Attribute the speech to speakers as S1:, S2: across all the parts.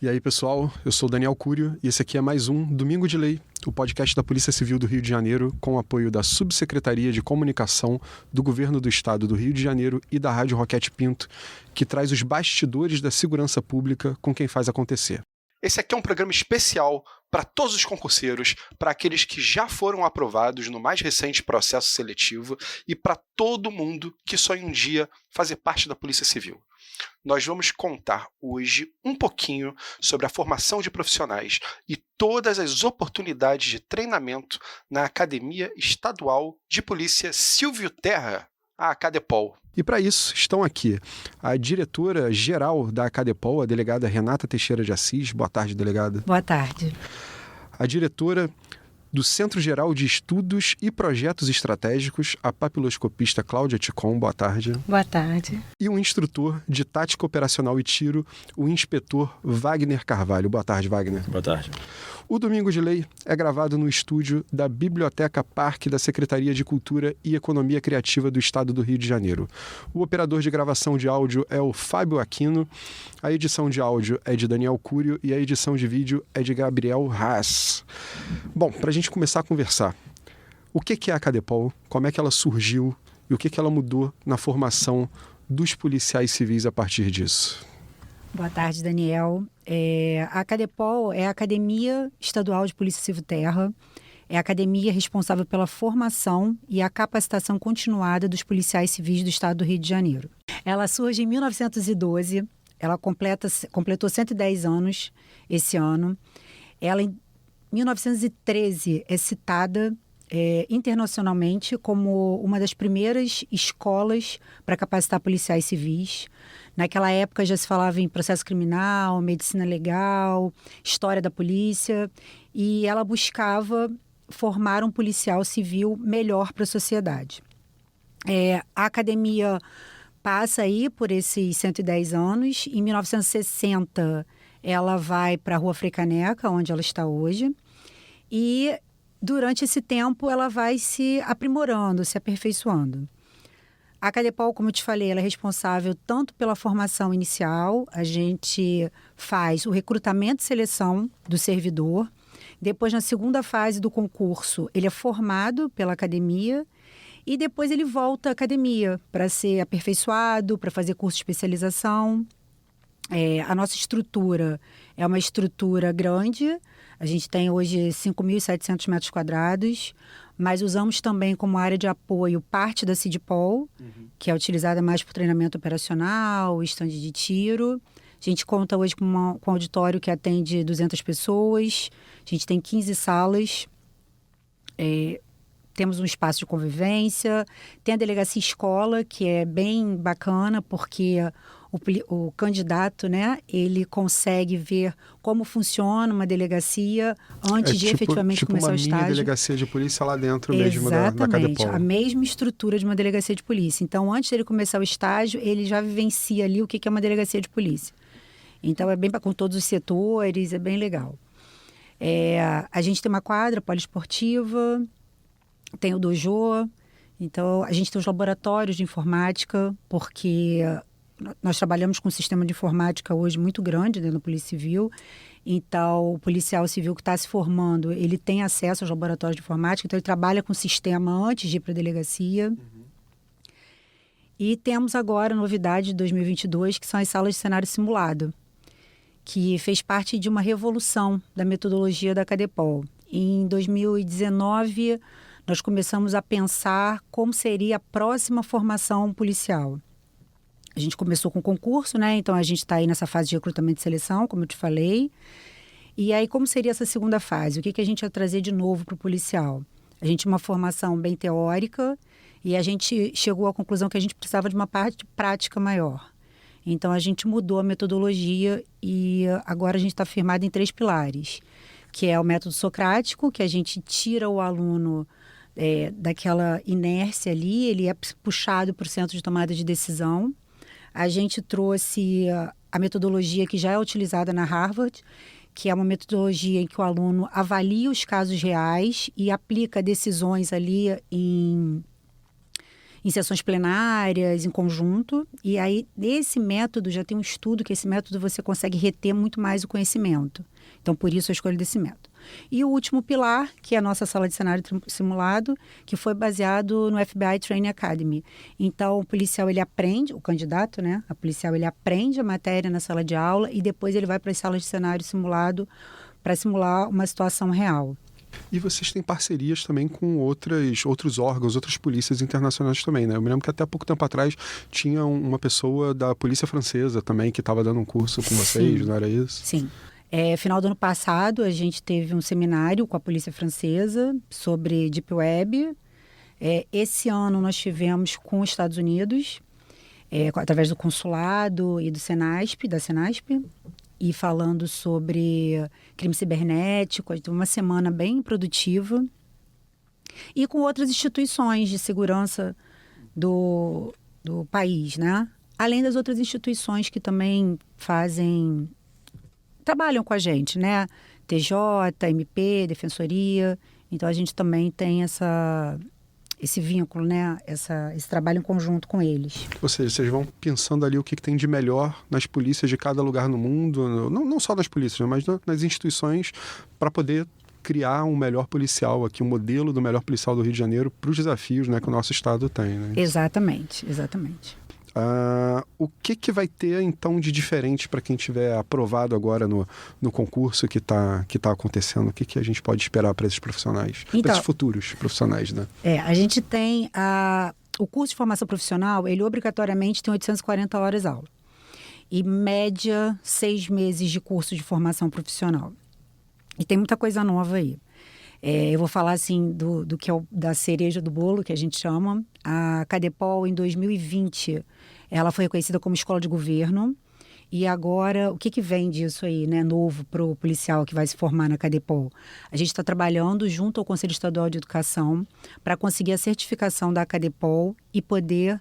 S1: E aí, pessoal, eu sou o Daniel Cúrio e esse aqui é mais um Domingo de Lei, o podcast da Polícia Civil do Rio de Janeiro, com o apoio da Subsecretaria de Comunicação do Governo do Estado do Rio de Janeiro e da Rádio Roquete Pinto, que traz os bastidores da segurança pública com quem faz acontecer. Esse aqui é um programa especial para todos os concurseiros, para aqueles que já foram aprovados no mais recente processo seletivo e para todo mundo que sonha um dia fazer parte da Polícia Civil. Nós vamos contar hoje um pouquinho sobre a formação de profissionais e todas as oportunidades de treinamento na Academia Estadual de Polícia Silvio Terra, a Acadepol. E para isso estão aqui a diretora-geral da Acadepol, a delegada Renata Teixeira de Assis. Boa tarde, delegada.
S2: Boa tarde.
S1: A diretora do Centro Geral de Estudos e Projetos Estratégicos, a papiloscopista Cláudia Ticon. Boa tarde.
S2: Boa tarde.
S1: E o instrutor de Tática Operacional e Tiro, o inspetor Wagner Carvalho. Boa tarde, Wagner.
S3: Boa tarde.
S1: O Domingo de Lei é gravado no estúdio da Biblioteca Parque da Secretaria de Cultura e Economia Criativa do Estado do Rio de Janeiro. O operador de gravação de áudio é o Fábio Aquino, a edição de áudio é de Daniel Cúrio e a edição de vídeo é de Gabriel Haas. Bom, para a gente começar a conversar, o que é a Acadepol, como é que ela surgiu e o que ela mudou na formação dos policiais civis a partir disso?
S2: Boa tarde, Daniel. A Acadepol é a Academia Estadual de Polícia Civil Terra, é a academia responsável pela formação e a capacitação continuada dos policiais civis do Estado do Rio de Janeiro. Ela surge em 1912, ela completou 110 anos esse ano. Ela, em 1913, é citada internacionalmente como uma das primeiras escolas para capacitar policiais civis. Naquela época já se falava em processo criminal, medicina legal, história da polícia, e ela buscava formar um policial civil melhor para a sociedade. A academia passa aí por esses 110 anos. Em 1960, ela vai para a Rua Frei Caneca, onde ela está hoje, e durante esse tempo ela vai se aprimorando, se aperfeiçoando. A Acadepol, como eu te falei, ela é responsável tanto pela formação inicial, a gente faz o recrutamento e seleção do servidor. Depois, na segunda fase do concurso, ele é formado pela academia e depois ele volta à academia para ser aperfeiçoado, para fazer curso de especialização. A nossa estrutura é uma estrutura grande, a gente tem hoje 5.700 metros quadrados, mas usamos também como área de apoio parte da CIDPOL, que é utilizada mais para treinamento operacional, estande de tiro. A gente conta hoje com um auditório que atende 200 pessoas, a gente tem 15 salas, temos um espaço de convivência, tem a delegacia escola, que é bem bacana, porque o candidato, né, ele consegue ver como funciona uma delegacia antes de efetivamente começar o estágio.
S1: Uma mini delegacia de polícia lá dentro mesmo da Acadepol.
S2: Exatamente, a mesma estrutura de uma delegacia de polícia. Então, antes dele começar o estágio, ele já vivencia ali o que é uma delegacia de polícia. Então, é bem com todos os setores, é bem legal. A gente tem uma quadra poliesportiva, tem o dojo, então a gente tem os laboratórios de informática, porque nós trabalhamos com um sistema de informática hoje muito grande dentro da Polícia Civil. Então, o policial civil que está se formando, ele tem acesso aos laboratórios de informática, então ele trabalha com o sistema antes de ir para a delegacia. E temos agora a novidade de 2022, que são as salas de cenário simulado, que fez parte de uma revolução da metodologia da Acadepol. Em 2019, nós começamos a pensar como seria a próxima formação policial. A gente começou com concurso, né? Então a gente está aí nessa fase de recrutamento e seleção, como eu te falei. E aí, como seria essa segunda fase? O que a gente ia trazer de novo para o policial? A gente tinha uma formação bem teórica e a gente chegou à conclusão que a gente precisava de uma parte prática maior. Então a gente mudou a metodologia e agora a gente está firmado em 3 pilares, que é o método socrático, que a gente tira o aluno daquela inércia ali, ele é puxado para o centro de tomada de decisão. A gente trouxe a metodologia que já é utilizada na Harvard, que é uma metodologia em que o aluno avalia os casos reais e aplica decisões ali em sessões plenárias, em conjunto. E aí, esse método, já tem um estudo que esse método você consegue reter muito mais o conhecimento. Então, por isso a escolha desse método. E o último pilar, que é a nossa sala de cenário simulado, que foi baseado no FBI Training Academy. Então, o policial, ele aprende, o candidato, né? A policial, ele aprende a matéria na sala de aula e depois ele vai para as salas de cenário simulado para simular uma situação real.
S1: E vocês têm parcerias também com outros órgãos, outras polícias internacionais também, né? Eu me lembro que até pouco tempo atrás tinha uma pessoa da polícia francesa também que estava dando um curso com vocês, não era isso?
S2: Sim. Final do ano passado, a gente teve um seminário com a polícia francesa sobre Deep Web. Esse ano nós tivemos com os Estados Unidos, através do consulado e do da Senasp, e falando sobre crime cibernético. Então, uma semana bem produtiva. E com outras instituições de segurança do país, né? Além das outras instituições que também trabalham com a gente, né? TJ, MP, Defensoria. Então, a gente também tem esse vínculo, né? Esse trabalho em conjunto com eles.
S1: Ou seja, vocês vão pensando ali o que tem de melhor nas polícias de cada lugar no mundo, não só nas polícias, né? Mas nas instituições, para poder criar um melhor policial aqui, um modelo do melhor policial do Rio de Janeiro para os desafios, né, que o nosso estado tem, né?
S2: Exatamente.
S1: O que vai ter, então, de diferente para quem tiver aprovado agora no concurso que tá acontecendo? O que a gente pode esperar para esses profissionais, para esses futuros profissionais, né?
S2: A gente tem o curso de formação profissional, ele obrigatoriamente tem 840 horas aula. E média, 6 meses de curso de formação profissional. E tem muita coisa nova aí. Eu vou falar assim do que é da cereja do bolo, que a gente chama. A Cadepol, em 2020, ela foi reconhecida como escola de governo. E agora, o que vem disso aí, né, novo para o policial que vai se formar na Cadepol? A gente está trabalhando junto ao Conselho Estadual de Educação para conseguir a certificação da Cadepol e poder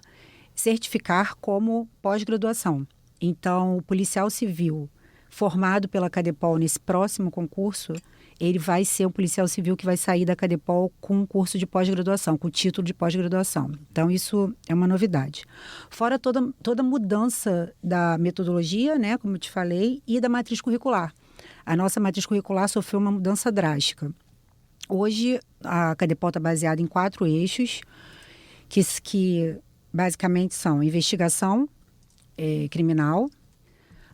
S2: certificar como pós-graduação. Então, o policial civil formado pela Cadepol nesse próximo concurso, ele vai ser um policial civil que vai sair da Cadepol com um curso de pós-graduação, com título de pós-graduação. Então, isso é uma novidade. Fora toda mudança da metodologia, né, como eu te falei, e da matriz curricular. A nossa matriz curricular sofreu uma mudança drástica. Hoje, a Cadepol está baseada em 4 eixos, que basicamente são investigação criminal,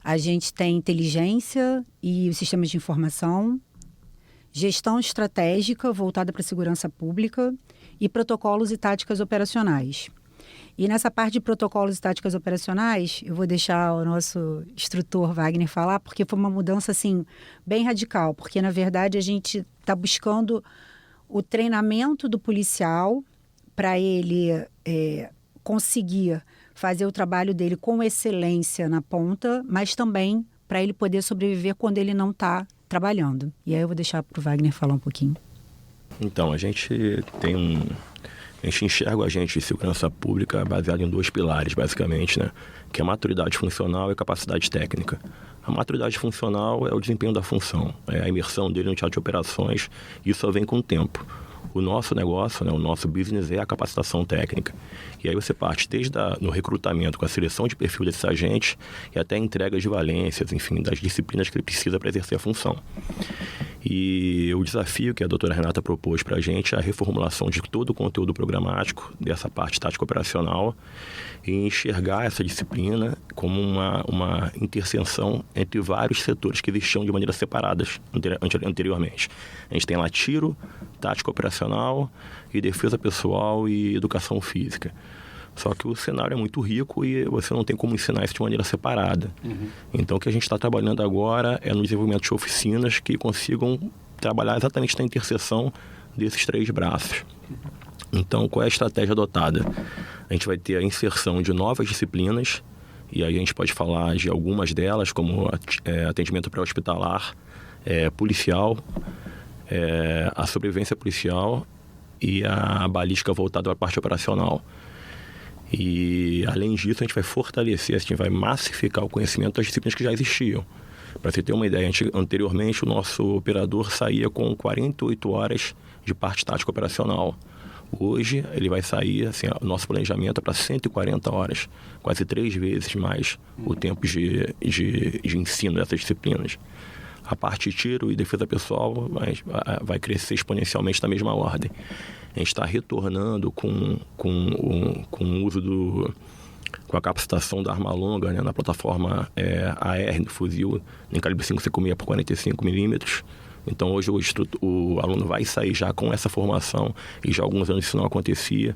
S2: a gente tem inteligência e os sistemas de informação, gestão estratégica voltada para a segurança pública e protocolos e táticas operacionais. E nessa parte de protocolos e táticas operacionais, eu vou deixar o nosso instrutor Wagner falar, porque foi uma mudança assim, bem radical, porque na verdade a gente está buscando o treinamento do policial para ele conseguir fazer o trabalho dele com excelência na ponta, mas também para ele poder sobreviver quando ele não está trabalhando. E aí eu vou deixar para o Wagner falar um pouquinho.
S3: Então, a gente enxerga o agente de segurança pública baseado em 2 pilares, basicamente, né? Que é a maturidade funcional e a capacidade técnica. A maturidade funcional é o desempenho da função, é a imersão dele no teatro de operações, e isso só vem com o tempo. O nosso negócio, né, o nosso business é a capacitação técnica. E aí você parte desde no recrutamento, com a seleção de perfil desses agentes e até a entrega de valências, enfim, das disciplinas que ele precisa para exercer a função. E o desafio que a doutora Renata propôs para a gente é a reformulação de todo o conteúdo programático, dessa parte tática operacional, e enxergar essa disciplina como uma interseção entre vários setores que existiam de maneira separadas anteriormente. A gente tem lá tiro, tática operacional e defesa pessoal e educação física. Só que o cenário é muito rico e você não tem como ensinar isso de maneira separada. Uhum. Então, o que a gente está trabalhando agora é no desenvolvimento de oficinas que consigam trabalhar exatamente na interseção desses 3 braços. Então, qual é a estratégia adotada? A gente vai ter a inserção de novas disciplinas, e aí a gente pode falar de algumas delas, como atendimento pré-hospitalar, policial, a sobrevivência policial e a balística voltada para a parte operacional. E, além disso, a gente vai fortalecer, a gente vai massificar o conhecimento das disciplinas que já existiam. Para você ter uma ideia, anteriormente o nosso operador saía com 48 horas de parte tática operacional. Hoje ele vai sair, assim, o nosso planejamento é para 140 horas, quase 3 vezes mais o tempo de ensino dessas disciplinas. A parte de tiro e defesa pessoal vai crescer exponencialmente na mesma ordem. A gente está retornando com o uso com a capacitação da arma longa, né, na plataforma AR do fuzil, em calibre 5,56 por 45 milímetros. Então hoje o aluno vai sair já com essa formação, e já há alguns anos isso não acontecia.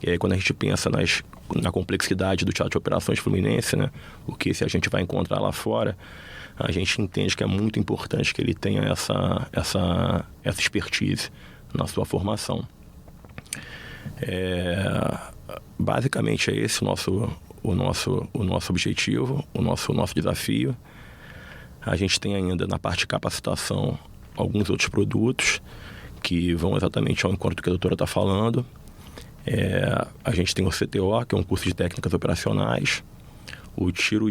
S3: E aí quando a gente pensa na complexidade do Teatro de Operações Fluminense, né, o que se a gente vai encontrar lá fora, a gente entende que é muito importante que ele tenha essa expertise na sua formação. Basicamente é esse o nosso objetivo, o nosso desafio. A gente tem ainda na parte de capacitação alguns outros produtos que vão exatamente ao encontro do que a doutora está falando. A gente tem o CTO, que é um curso de técnicas operacionais, o tiro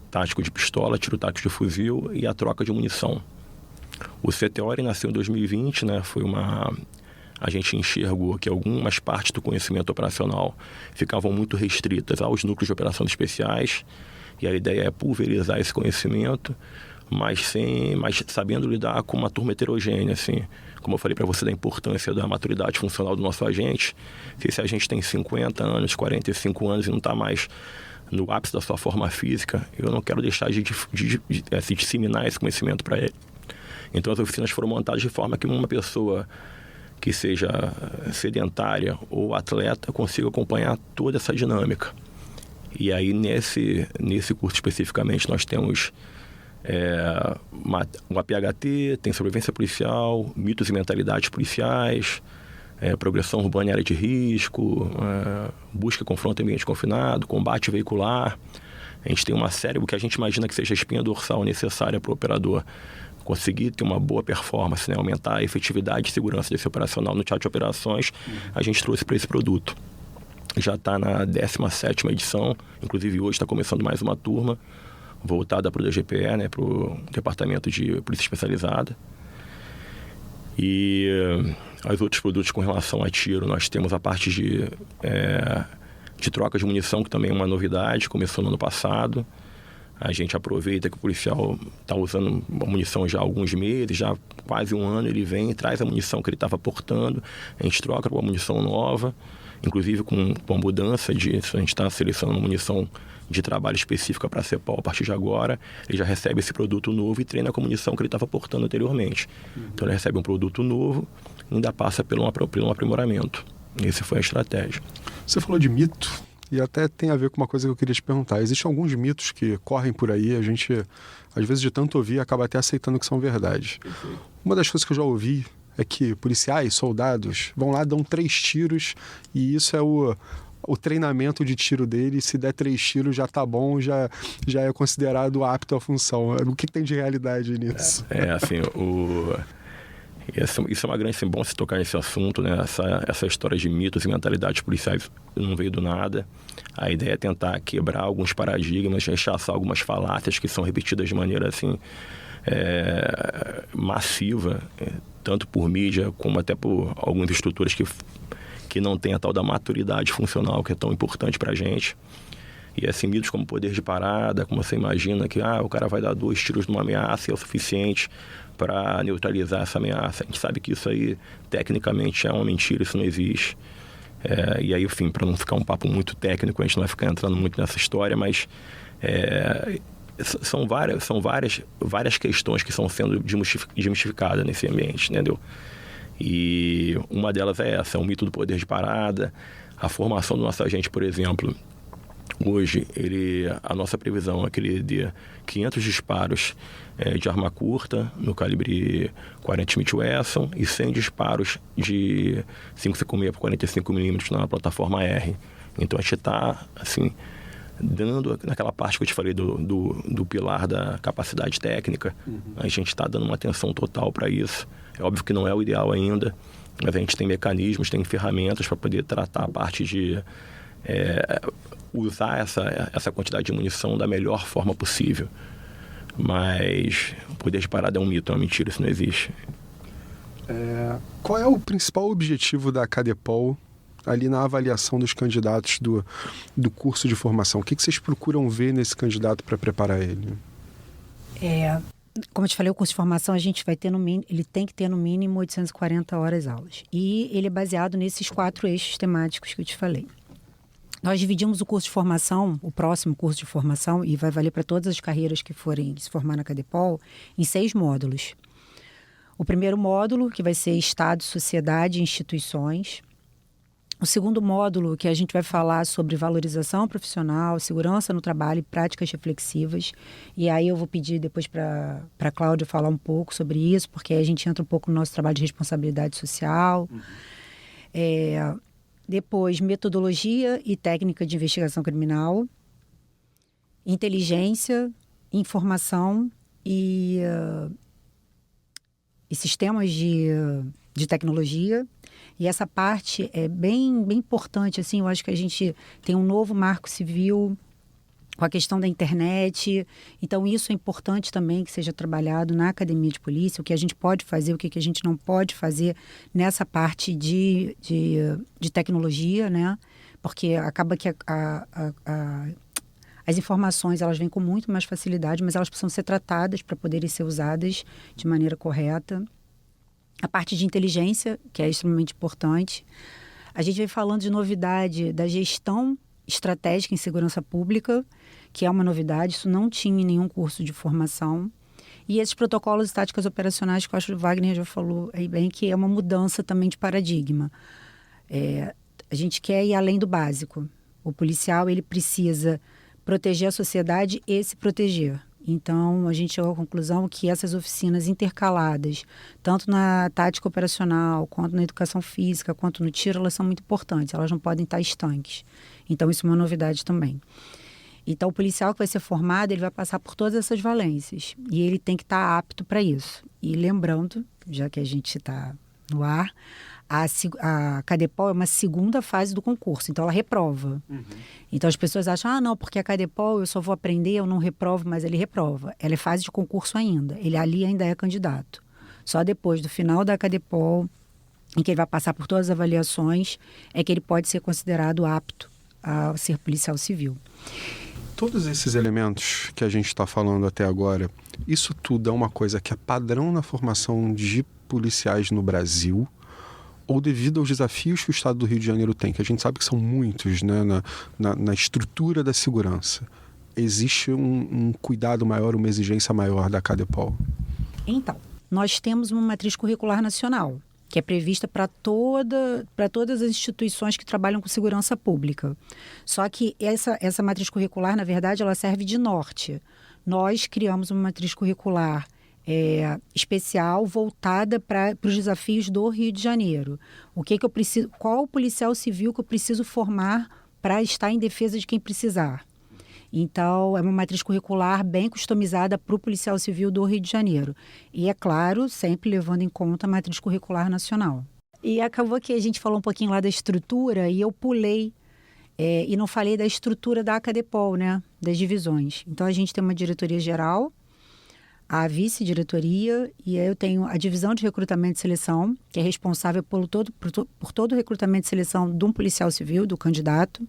S3: tático de pistola, tiro tático de fuzil e a troca de munição. O CTO nasceu em 2020, né? A gente enxergou que algumas partes do conhecimento operacional ficavam muito restritas aos núcleos de operações especiais, e a ideia é pulverizar esse conhecimento, mas sabendo lidar com uma turma heterogênea, assim. Como eu falei para você da importância da maturidade funcional do nosso agente, se a gente tem 50 anos, 45 anos e não está mais no ápice da sua forma física, eu não quero deixar de disseminar esse conhecimento para ele. Então as oficinas foram montadas de forma que uma pessoa que seja sedentária ou atleta consiga acompanhar toda essa dinâmica. E aí nesse curso especificamente nós temos o APHT, tem sobrevivência policial, mitos e mentalidades policiais, progressão urbana em área de risco, busca e confronto em ambiente confinado, combate veicular. A gente tem uma série, o que a gente imagina que seja a espinha dorsal necessária para o operador conseguir ter uma boa performance, né? Aumentar a efetividade e segurança desse operacional no teatro de operações. A gente trouxe para esse produto. Já está na 17ª edição, inclusive hoje está começando mais uma turma voltada para o DGPE, né? Para o Departamento de Polícia Especializada. E os outros produtos com relação a tiro, nós temos a parte de troca de munição, que também é uma novidade, começou no ano passado. A gente aproveita que o policial está usando a munição já há alguns meses, já quase um ano ele vem e traz a munição que ele estava portando, a gente troca por uma munição nova, inclusive com a mudança disso, a gente está selecionando munição de trabalho específica para a CEPOL a partir de agora, ele já recebe esse produto novo e treina com a munição que ele estava portando anteriormente. Então ele recebe um produto novo e ainda passa por um aprimoramento. Essa foi a estratégia.
S1: Você falou de mito, e até tem a ver com uma coisa que eu queria te perguntar. Existem alguns mitos que correm por aí, a gente, às vezes, de tanto ouvir, acaba até aceitando que são verdade. Uma das coisas que eu já ouvi é que policiais, soldados, vão lá, dão 3 tiros, e isso é o treinamento de tiro dele. Se der 3 tiros, já tá bom, já é considerado apto à função. O que tem de realidade nisso?
S3: Isso é uma grande... bom se tocar nesse assunto, né? Essa história de mitos e mentalidades policiais não veio do nada. A ideia é tentar quebrar alguns paradigmas, rechaçar algumas falácias que são repetidas de maneira assim massiva, tanto por mídia como até por algumas estruturas que não têm a tal da maturidade funcional que é tão importante para a gente. E assim, mitos como poder de parada, como você imagina que o cara vai dar 2 tiros numa ameaça e é o suficiente para neutralizar essa ameaça. A gente sabe que isso aí, tecnicamente, é uma mentira, isso não existe. E aí, enfim, para não ficar um papo muito técnico, a gente não vai ficar entrando muito nessa história, mas são várias questões que estão sendo desmistificadas nesse ambiente, entendeu? E uma delas é essa, o mito do poder de parada, a formação do nosso agente, por exemplo. Hoje, a nossa previsão é que ele dê 500 disparos de arma curta no calibre 40 Smith Wesson e 100 disparos de 5,56 por 45 milímetros na plataforma R. Então a gente está assim, dando naquela parte que eu te falei do pilar da capacidade técnica, a gente está dando uma atenção total para isso. É óbvio que não é o ideal ainda, mas a gente tem mecanismos, tem ferramentas para poder tratar a parte de usar essa quantidade de munição da melhor forma possível. Mas o poder de parada é um mito, é uma mentira, isso não existe.
S1: Qual é o principal objetivo da Cadepol ali na avaliação dos candidatos do curso de formação? O que vocês procuram ver nesse candidato para preparar ele?
S2: Como eu te falei, o curso de formação a gente vai ter ele tem que ter no mínimo 840 horas aulas. E ele é baseado nesses 4 eixos temáticos que eu te falei. Nós dividimos o curso de formação, o próximo curso de formação, e vai valer para todas as carreiras que forem se formar na Cadepol, em 6 módulos. O primeiro módulo, que vai ser Estado, Sociedade e Instituições. O segundo módulo, que a gente vai falar sobre valorização profissional, segurança no trabalho e práticas reflexivas. E aí eu vou pedir depois para a Cláudia falar um pouco sobre isso, porque aí a gente entra um pouco no nosso trabalho de responsabilidade social. Depois, metodologia e técnica de investigação criminal, inteligência, informação e sistemas de tecnologia. E essa parte é bem importante, assim, eu acho que a gente tem um novo marco civil com a questão da internet, então isso é importante também que seja trabalhado na academia de polícia, o que a gente pode fazer, o que a gente não pode fazer nessa parte de tecnologia, né? Porque acaba que as informações elas vêm com muito mais facilidade, mas elas precisam ser tratadas para poderem ser usadas de maneira correta. A parte de inteligência, que é extremamente importante. A gente vem falando de novidade da gestão estratégica em segurança pública, que é uma novidade, isso não tinha em nenhum curso de formação. E esses protocolos e táticas operacionais, que eu acho que o Wagner já falou aí bem, que é uma mudança também de paradigma. A gente quer ir além do básico. O policial, ele precisa proteger a sociedade e se proteger. Então, a gente chegou à conclusão que essas oficinas intercaladas, tanto na tática operacional, quanto na educação física, quanto no tiro, elas são muito importantes, elas não podem estar estanques. Então, isso é uma novidade também. Então, o policial que vai ser formado, ele vai passar por todas essas valências. E ele tem que estar apto para isso. E lembrando, já que a gente está no ar, a Cadepol é uma segunda fase do concurso, então ela reprova. Então as pessoas acham, não, porque a Cadepol eu só vou aprender, eu não reprovo, mas ele reprova. Ela é fase de concurso ainda, ele ali ainda é candidato. Só depois do final da Cadepol, em que ele vai passar por todas as avaliações, é que ele pode ser considerado apto a ser policial civil.
S1: Todos esses elementos que a gente está falando até agora, isso tudo é uma coisa que é padrão na formação de policiais no Brasil, ou devido aos desafios que o Estado do Rio de Janeiro tem, que a gente sabe que são muitos, né, na estrutura da segurança, existe um cuidado maior, uma exigência maior da Cadepol?
S2: Então, nós temos uma matriz curricular nacional, que é prevista para todas as instituições que trabalham com segurança pública. Só que essa matriz curricular, na verdade, ela serve de norte. Nós criamos uma matriz curricular especial voltada para os desafios do Rio de Janeiro. Eu preciso, qual o policial civil que eu preciso formar para estar em defesa de quem precisar? Então, é uma matriz curricular bem customizada para o policial civil do Rio de Janeiro. E, é claro, sempre levando em conta a matriz curricular nacional. E acabou que a gente falou um pouquinho lá da estrutura e eu pulei e não falei da estrutura da Cadepol, né? Das divisões. Então, a gente tem uma diretoria geral, a vice-diretoria, e aí eu tenho a divisão de recrutamento e seleção, que é responsável por todo o recrutamento e seleção de um policial civil, do candidato.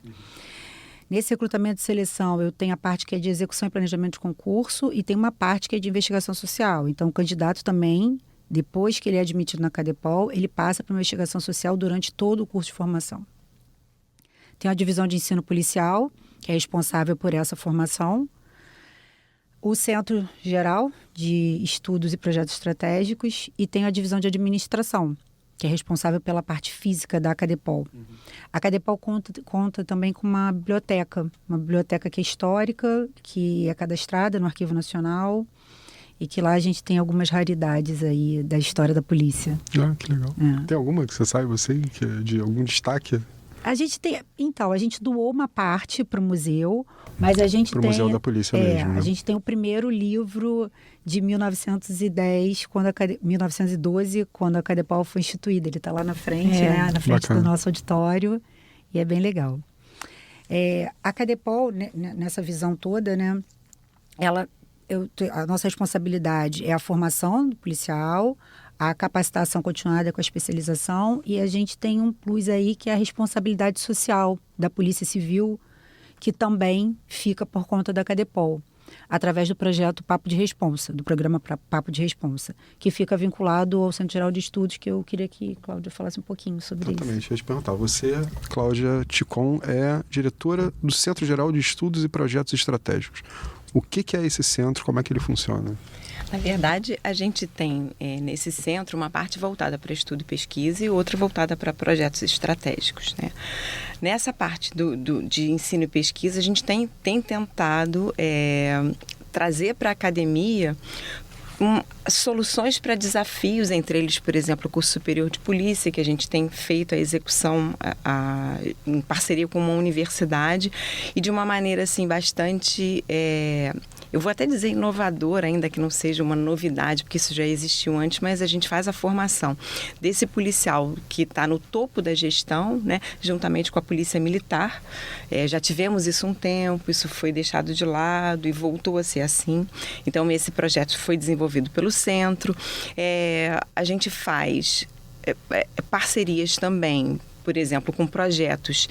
S2: Nesse recrutamento e seleção, eu tenho a parte que é de execução e planejamento de concurso e tem uma parte que é de investigação social. Então, o candidato também, depois que ele é admitido na Cadepol, ele passa para uma investigação social durante todo o curso de formação. Tem a divisão de ensino policial, que é responsável por essa formação. O Centro Geral de Estudos e Projetos Estratégicos e tem a divisão de administração, que é responsável pela parte física da Cadepol. A Cadepol conta também com uma biblioteca que é histórica, que é cadastrada no Arquivo Nacional e que lá a gente tem algumas raridades aí da história da polícia.
S1: Que legal. Tem alguma que você saiba, que é de algum destaque?
S2: A gente doou uma parte para o museu, mas a gente tem... Para o Museu
S1: da Polícia mesmo, né?
S2: A gente tem o primeiro livro de 1912, quando a Cadepol foi instituída. Ele está lá na frente, né? Na frente do nosso auditório, e é bem legal. A Cadepol, né, nessa visão toda, né? Ela a nossa responsabilidade é a formação do policial, a capacitação continuada com a especialização, e a gente tem um plus aí que é a responsabilidade social da Polícia Civil, que também fica por conta da CADEPOL, através do projeto Papo de Responsa, do programa Papo de Responsa, que fica vinculado ao Centro Geral de Estudos, que eu queria que Cláudia falasse um pouquinho sobre isso.
S1: Exatamente, eu ia te perguntar. Você, Cláudia Ticon, é diretora do Centro Geral de Estudos e Projetos Estratégicos. O que é esse centro? Como é que ele funciona?
S4: Na verdade, a gente tem nesse centro uma parte voltada para estudo e pesquisa e outra voltada para projetos estratégicos, né? Nessa parte de ensino e pesquisa, a gente tem tentado trazer para a academia soluções para desafios, entre eles, por exemplo, o curso superior de polícia, que a gente tem feito a execução em parceria com uma universidade e de uma maneira assim bastante, eu vou até dizer inovadora, ainda que não seja uma novidade, porque isso já existiu antes, mas a gente faz a formação desse policial que está no topo da gestão, né, juntamente com a polícia militar. Já tivemos isso um tempo, isso foi deixado de lado e voltou a ser assim. Então, esse projeto foi desenvolvido pelo centro. A gente faz parcerias também, por exemplo, com projetos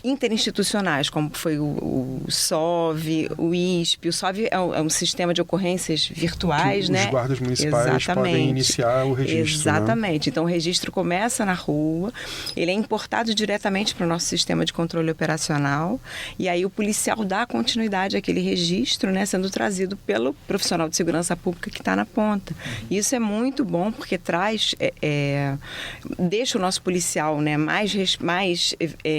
S4: interinstitucionais, como foi o SOV, o ISP. O SOV é um sistema de ocorrências virtuais,
S1: que
S4: né?
S1: Os guardas municipais podem iniciar o registro.
S4: Exatamente.
S1: Né?
S4: Então, o registro começa na rua, ele é importado diretamente para o nosso sistema de controle operacional, e aí o policial dá continuidade àquele registro, né, sendo trazido pelo profissional de segurança pública que está na ponta. Isso é muito bom, porque deixa o nosso policial, né, mais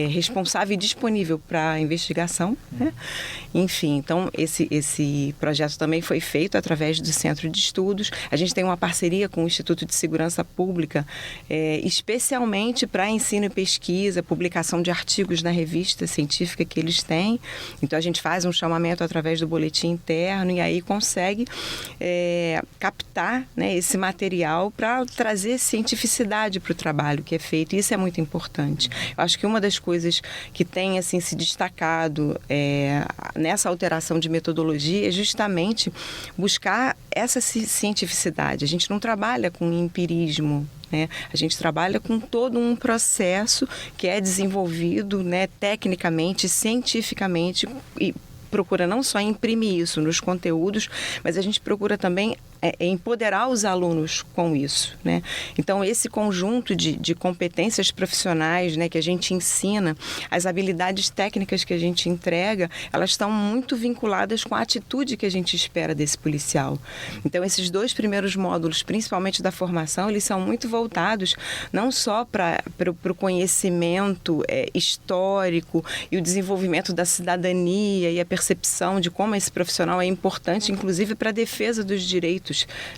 S4: responsável e disponível para a investigação, né? Enfim, então esse projeto também foi feito através do Centro de Estudos. A gente tem uma parceria com o Instituto de Segurança Pública, especialmente para ensino e pesquisa, publicação de artigos na revista científica que eles têm. Então a gente faz um chamamento através do boletim interno e aí consegue captar, né, esse material para trazer cientificidade para o trabalho que é feito. E isso é muito importante. Eu acho que uma das coisas que tem assim se destacado nessa alteração de metodologia é justamente buscar essa cientificidade. A gente não trabalha com empirismo, né? A gente trabalha com todo um processo que é desenvolvido, né, tecnicamente, cientificamente, e procura não só imprimir isso nos conteúdos, mas a gente procura também empoderar os alunos com isso, né? Então, esse conjunto de competências profissionais, né, que a gente ensina, as habilidades técnicas que a gente entrega, elas estão muito vinculadas com a atitude que a gente espera desse policial. Então, esses 2 primeiros módulos, principalmente da formação, eles são muito voltados não só para o conhecimento histórico e o desenvolvimento da cidadania e a percepção de como esse profissional é importante, inclusive para a defesa dos direitos,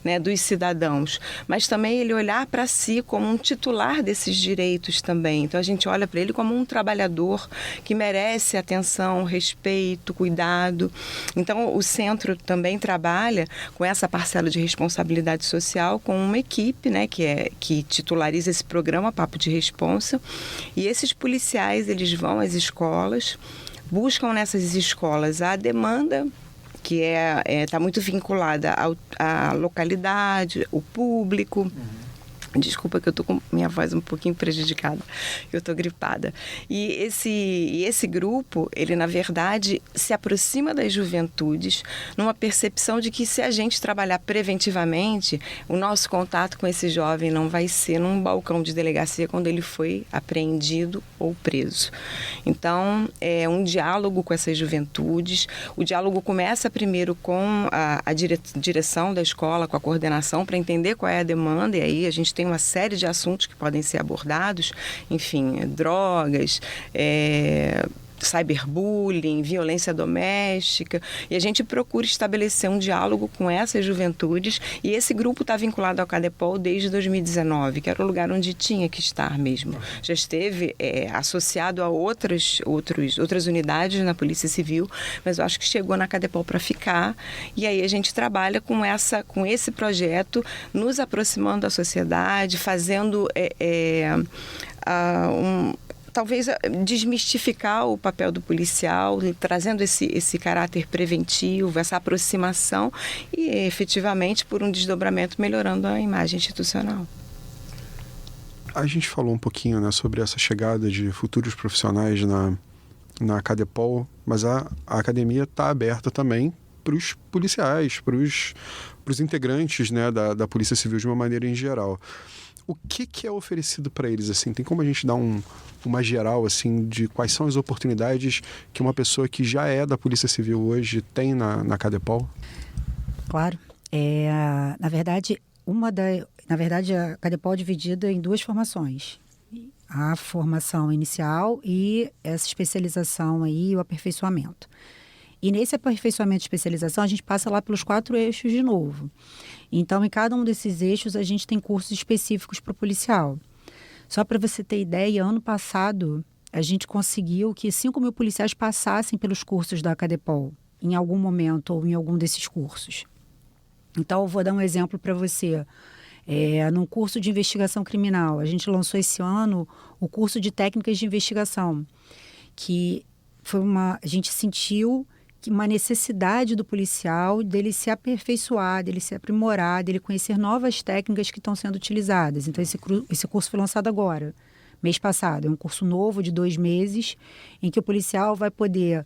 S4: né, dos cidadãos, mas também ele olhar para si como um titular desses direitos também. Então a gente olha para ele como um trabalhador que merece atenção, respeito, cuidado. Então o centro também trabalha com essa parcela de responsabilidade social com uma equipe, né, que titulariza esse programa Papo de Responsa, e esses policiais eles vão às escolas, buscam nessas escolas a demanda que está muito vinculada à localidade, o público. Desculpa que eu estou com minha voz um pouquinho prejudicada, eu estou gripada. E esse grupo, ele na verdade se aproxima das juventudes numa percepção de que se a gente trabalhar preventivamente, o nosso contato com esse jovem não vai ser num balcão de delegacia quando ele foi apreendido ou preso. Então, é um diálogo com essas juventudes. O diálogo começa primeiro com a direção da escola, com a coordenação, para entender qual é a demanda, e aí a gente tem uma série de assuntos que podem ser abordados, enfim, drogas, cyberbullying, violência doméstica, e a gente procura estabelecer um diálogo com essas juventudes, e esse grupo está vinculado ao CADEPOL desde 2019, que era o lugar onde tinha que estar mesmo. Já esteve associado a outras unidades na Polícia Civil, mas eu acho que chegou na CADEPOL para ficar, e aí a gente trabalha com esse projeto, nos aproximando da sociedade, fazendo talvez desmistificar o papel do policial, trazendo esse caráter preventivo, essa aproximação e efetivamente por um desdobramento melhorando a imagem institucional.
S1: A gente falou um pouquinho, né, sobre essa chegada de futuros profissionais na Cadepol, mas a academia está aberta também para os policiais, para os integrantes, né, da Polícia Civil de uma maneira em geral. O que é oferecido para eles? Assim, tem como a gente dar uma geral assim, de quais são as oportunidades que uma pessoa que já é da Polícia Civil hoje tem na Cadepol?
S2: Claro. Na verdade, a Cadepol é dividida em duas formações. A formação inicial e essa especialização aí, o aperfeiçoamento. E nesse aperfeiçoamento e especialização, a gente passa lá pelos 4 eixos de novo. Então, em cada um desses eixos, a gente tem cursos específicos para o policial. Só para você ter ideia, ano passado, a gente conseguiu que 5.000 policiais passassem pelos cursos da Cadepol, em algum momento ou em algum desses cursos. Então, eu vou dar um exemplo para você. No curso de investigação criminal, a gente lançou esse ano o curso de técnicas de investigação, que a gente sentiu que uma necessidade do policial dele se aperfeiçoar, dele se aprimorar, dele conhecer novas técnicas que estão sendo utilizadas. Então, esse curso foi lançado agora, mês passado. É um curso novo de 2 meses, em que o policial vai poder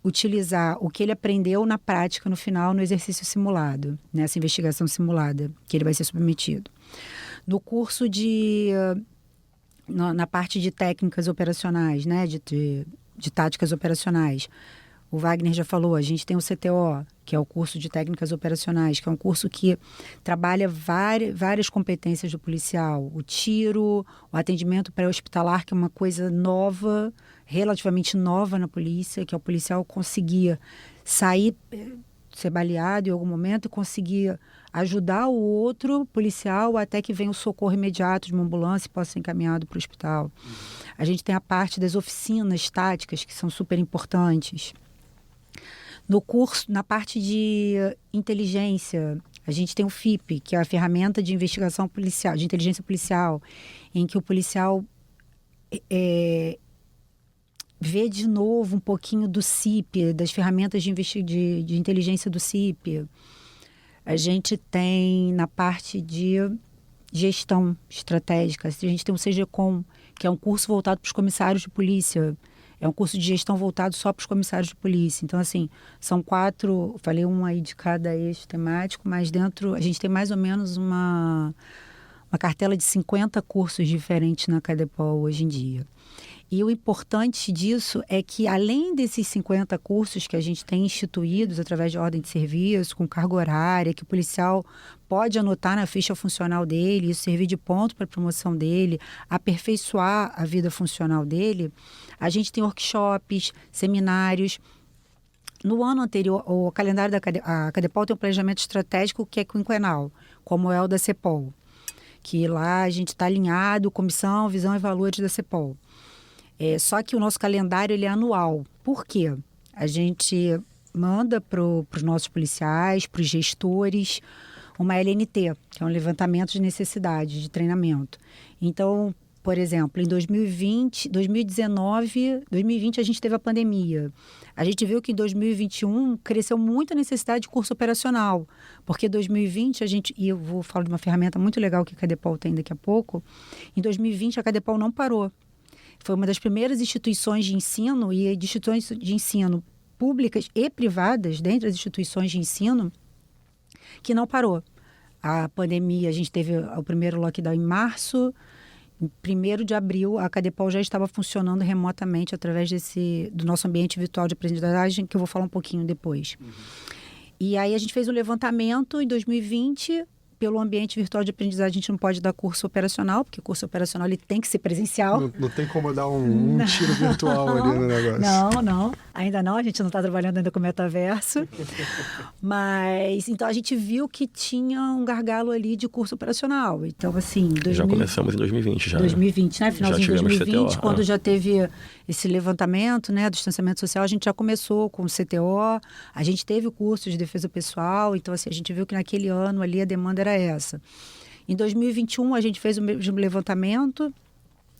S2: utilizar o que ele aprendeu na prática, no final, no exercício simulado, nessa investigação simulada, que ele vai ser submetido. No curso na parte de técnicas operacionais, né, de táticas operacionais, o Wagner já falou, a gente tem o CTO, que é o curso de técnicas operacionais, que é um curso que trabalha várias competências do policial. O tiro, o atendimento pré-hospitalar, que é uma coisa nova, relativamente nova na polícia, que é o policial conseguir sair, ser baleado em algum momento e conseguir ajudar o outro policial até que venha o socorro imediato de uma ambulância e possa ser encaminhado para o hospital. A gente tem a parte das oficinas táticas, que são super importantes. No curso, na parte de inteligência, a gente tem o FIP, que é a ferramenta de investigação policial, de inteligência policial, em que o policial vê de novo um pouquinho do CIP, das ferramentas de inteligência do CIP. A gente tem na parte de gestão estratégica, a gente tem o CGCOM, que é um curso voltado para os comissários de polícia. É um curso de gestão voltado só para os comissários de polícia. Então, assim, são 4, falei um aí de cada eixo temático, mas dentro a gente tem mais ou menos uma cartela de 50 cursos diferentes na Cadepol hoje em dia. E o importante disso é que, além desses 50 cursos que a gente tem instituídos através de ordem de serviço, com carga horária, que o policial pode anotar na ficha funcional dele, isso servir de ponto para a promoção dele, aperfeiçoar a vida funcional dele, a gente tem workshops, seminários. No ano anterior, o calendário a Cadepol tem um planejamento estratégico que é quinquenal, como é o da CEPOL, que lá a gente está alinhado com missão, visão e valores da CEPOL. Só que o nosso calendário ele é anual. Por quê? A gente manda para os nossos policiais, para os gestores, uma LNT, que é um levantamento de necessidade de treinamento. Então, por exemplo, em 2020 a gente teve a pandemia. A gente viu que em 2021 cresceu muito a necessidade de curso operacional, porque 2020 e eu vou falar de uma ferramenta muito legal que a Cadepol tem daqui a pouco, em 2020 a Cadepol não parou. Foi uma das primeiras instituições de ensino e de instituições de ensino públicas e privadas, dentre as instituições de ensino, que não parou. A pandemia, a gente teve o primeiro lockdown em março, em 1º de abril, a Cadepol já estava funcionando remotamente através do nosso ambiente virtual de aprendizagem, que eu vou falar um pouquinho depois. E aí a gente fez um levantamento em 2020... Pelo ambiente virtual de aprendizagem, a gente não pode dar curso operacional, porque o curso operacional ele tem que ser presencial.
S1: Não tem como dar um tiro virtual ali no negócio.
S2: Não. Ainda não. A gente não está trabalhando ainda com o metaverso. Mas, então, a gente viu que tinha um gargalo ali de curso operacional. Então, assim...
S3: Já começamos em 2020.
S2: 2020, né? Finalzinho de 2020,
S3: CTO,
S2: quando já teve esse levantamento, né, do distanciamento social, a gente já começou com o CTO, a gente teve o curso de defesa pessoal. Então, assim, a gente viu que naquele ano ali a demanda era essa. Em 2021, a gente fez o mesmo levantamento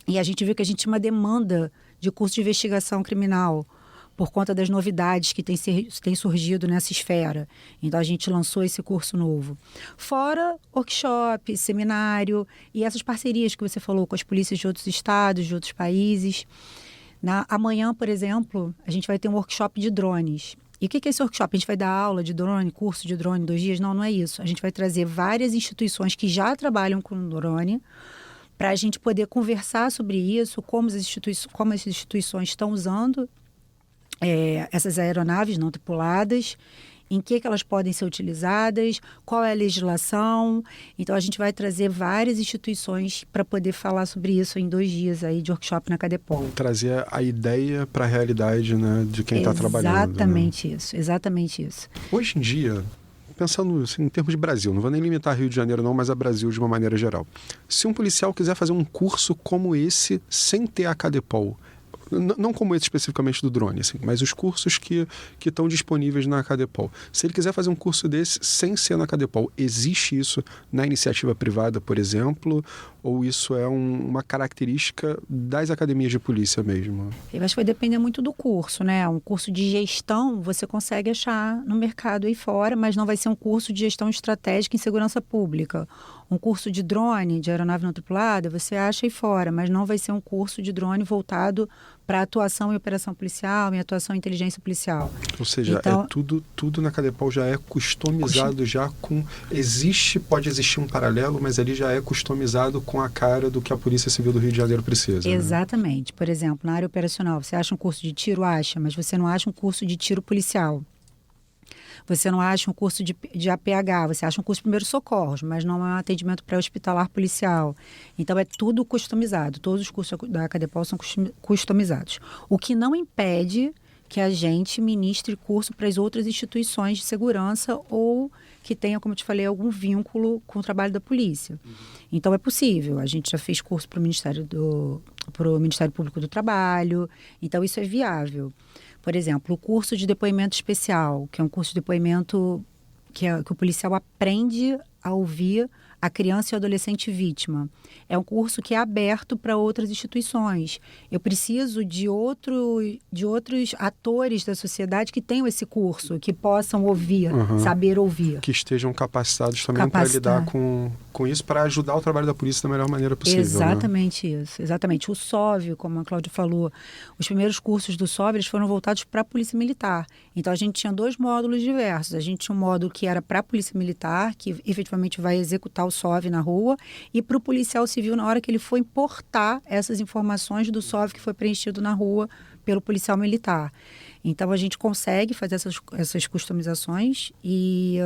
S2: E a gente viu que a gente tinha uma demanda de curso de investigação criminal por conta das novidades que têm surgido nessa esfera. Então, a gente lançou esse curso novo. Fora workshop, seminário e essas parcerias que você falou com as polícias de outros estados, de outros países. Amanhã, por exemplo, a gente vai ter um workshop de drones. E o que é esse workshop? A gente vai dar aula de drone, curso de drone 2 dias? Não, não é isso. A gente vai trazer várias instituições que já trabalham com drone para a gente poder conversar sobre isso, como as instituições estão usando essas aeronaves não tripuladas, em que elas podem ser utilizadas, qual é a legislação. Então, a gente vai trazer várias instituições para poder falar sobre isso em 2 dias aí de workshop na Cadepol.
S1: Trazer a ideia para a realidade, né, de quem está trabalhando.
S2: Exatamente,
S1: né?
S2: Exatamente isso.
S1: Hoje em dia, pensando assim, em termos de Brasil, não vou nem limitar Rio de Janeiro não, mas a Brasil de uma maneira geral. Se um policial quiser fazer um curso como esse sem ter a Cadepol, não como esse especificamente do drone, assim, mas os cursos que estão disponíveis na Cadepol. Se ele quiser fazer um curso desse sem ser na Cadepol, existe isso na iniciativa privada, por exemplo? Ou isso é uma característica das academias de polícia mesmo?
S2: Eu acho que vai depender muito do curso, né? Um curso de gestão você consegue achar no mercado aí fora, mas não vai ser um curso de gestão estratégica em segurança pública. Um curso de drone, de aeronave não tripulada, você acha aí fora, mas não vai ser um curso de drone voltado para atuação em operação policial, em atuação em inteligência policial.
S1: Ou seja, então, tudo na Cadepol já é customizado, já com... Pode existir um paralelo, mas ali já é customizado com a cara do que a Polícia Civil do Rio de Janeiro precisa.
S2: Exatamente.
S1: Né?
S2: Por exemplo, na área operacional, você acha um curso de tiro? Acha, mas você não acha um curso de tiro policial. Você não acha um curso de APH, você acha um curso de primeiros socorros, mas não é um atendimento pré-hospitalar policial. Então, é tudo customizado. Todos os cursos da Cadepol são customizados. O que não impede que a gente ministre curso para as outras instituições de segurança ou que tenha, como eu te falei, algum vínculo com o trabalho da polícia. Então, é possível. A gente já fez curso para o Ministério Público do Trabalho. Então, isso é viável. Por exemplo, o curso de depoimento especial, que é um curso de depoimento que o policial aprende a ouvir a criança e o adolescente vítima. É um curso que é aberto para outras instituições. Eu preciso de outros atores da sociedade que tenham esse curso, que possam ouvir, saber ouvir.
S1: Que estejam capacitados também para lidar com isso, para ajudar o trabalho da polícia da melhor maneira possível.
S2: Exatamente, né? Isso. Exatamente. O SOV, como a Cláudia falou, os primeiros cursos do SOV eles foram voltados para a Polícia Militar. Então, a gente tinha 2 módulos diversos. A gente tinha um módulo que era para a Polícia Militar, que efetivamente vai executar o SOV na rua, e para o policial civil na hora que ele for importar essas informações do SOV que foi preenchido na rua pelo policial militar. Então, a gente consegue fazer essas customizações e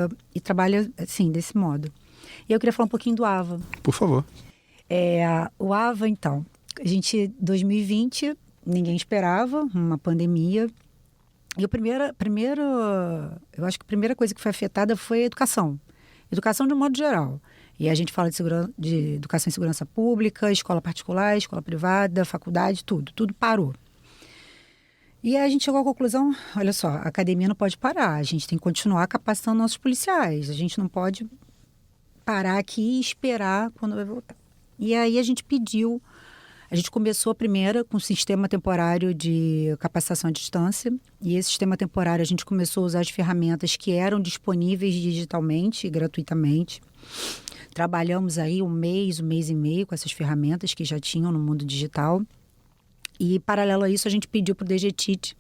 S2: trabalha, assim, desse modo. E eu queria falar um pouquinho do AVA.
S1: Por favor.
S2: O AVA, então, 2020, ninguém esperava, uma pandemia. E eu acho que a primeira coisa que foi afetada foi a educação. Educação de um modo geral. E a gente fala de educação em segurança pública, escola particular, escola privada, faculdade, tudo parou. E aí a gente chegou à conclusão, olha só, a academia não pode parar, a gente tem que continuar capacitando nossos policiais, a gente não pode parar aqui e esperar quando vai voltar. E aí a gente começou a primeira com o sistema temporário de capacitação à distância, e esse sistema temporário a gente começou a usar as ferramentas que eram disponíveis digitalmente e gratuitamente. Trabalhamos aí um mês e meio com essas ferramentas que já tinham no mundo digital. E, paralelo a isso, a gente pediu para o DGTIT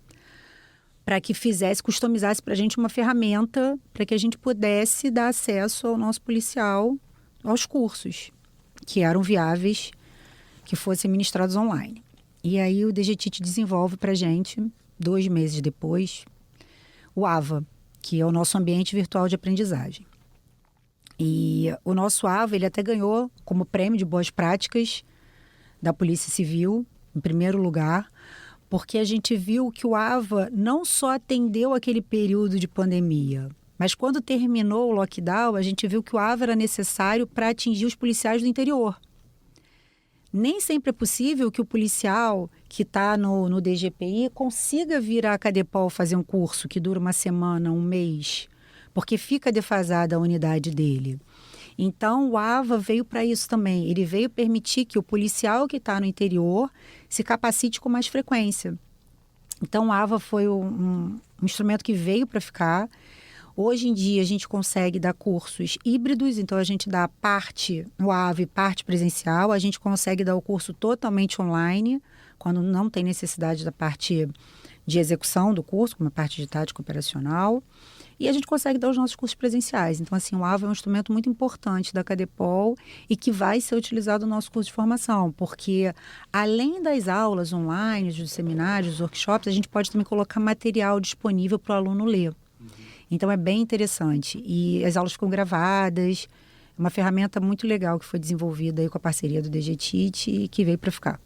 S2: para que customizasse para a gente uma ferramenta para que a gente pudesse dar acesso ao nosso policial aos cursos que eram viáveis, que fossem ministrados online. E aí o DGTIT desenvolve para a gente, 2 meses depois, o AVA, que é o nosso ambiente virtual de aprendizagem. E o nosso AVA, ele até ganhou como prêmio de boas práticas da Polícia Civil, em primeiro lugar, porque a gente viu que o AVA não só atendeu aquele período de pandemia, mas quando terminou o lockdown, a gente viu que o AVA era necessário para atingir os policiais do interior. Nem sempre é possível que o policial que está no DGPI consiga vir à Cadepol fazer um curso que dura uma semana, um mês, porque fica defasada a unidade dele. Então, o AVA veio para isso também. Ele veio permitir que o policial que está no interior se capacite com mais frequência. Então, o AVA foi um instrumento que veio para ficar. Hoje em dia, a gente consegue dar cursos híbridos, então a gente dá parte no AVA e parte presencial. A gente consegue dar o curso totalmente online, quando não tem necessidade da parte de execução do curso, como a parte de tática operacional. E a gente consegue dar os nossos cursos presenciais. Então, assim, o AVA é um instrumento muito importante da Cadepol e que vai ser utilizado no nosso curso de formação, porque além das aulas online, dos seminários, dos workshops, a gente pode também colocar material disponível para o aluno ler. Então, é bem interessante. E as aulas ficam gravadas. É uma ferramenta muito legal que foi desenvolvida aí com a parceria do DGTIT e que veio para ficar.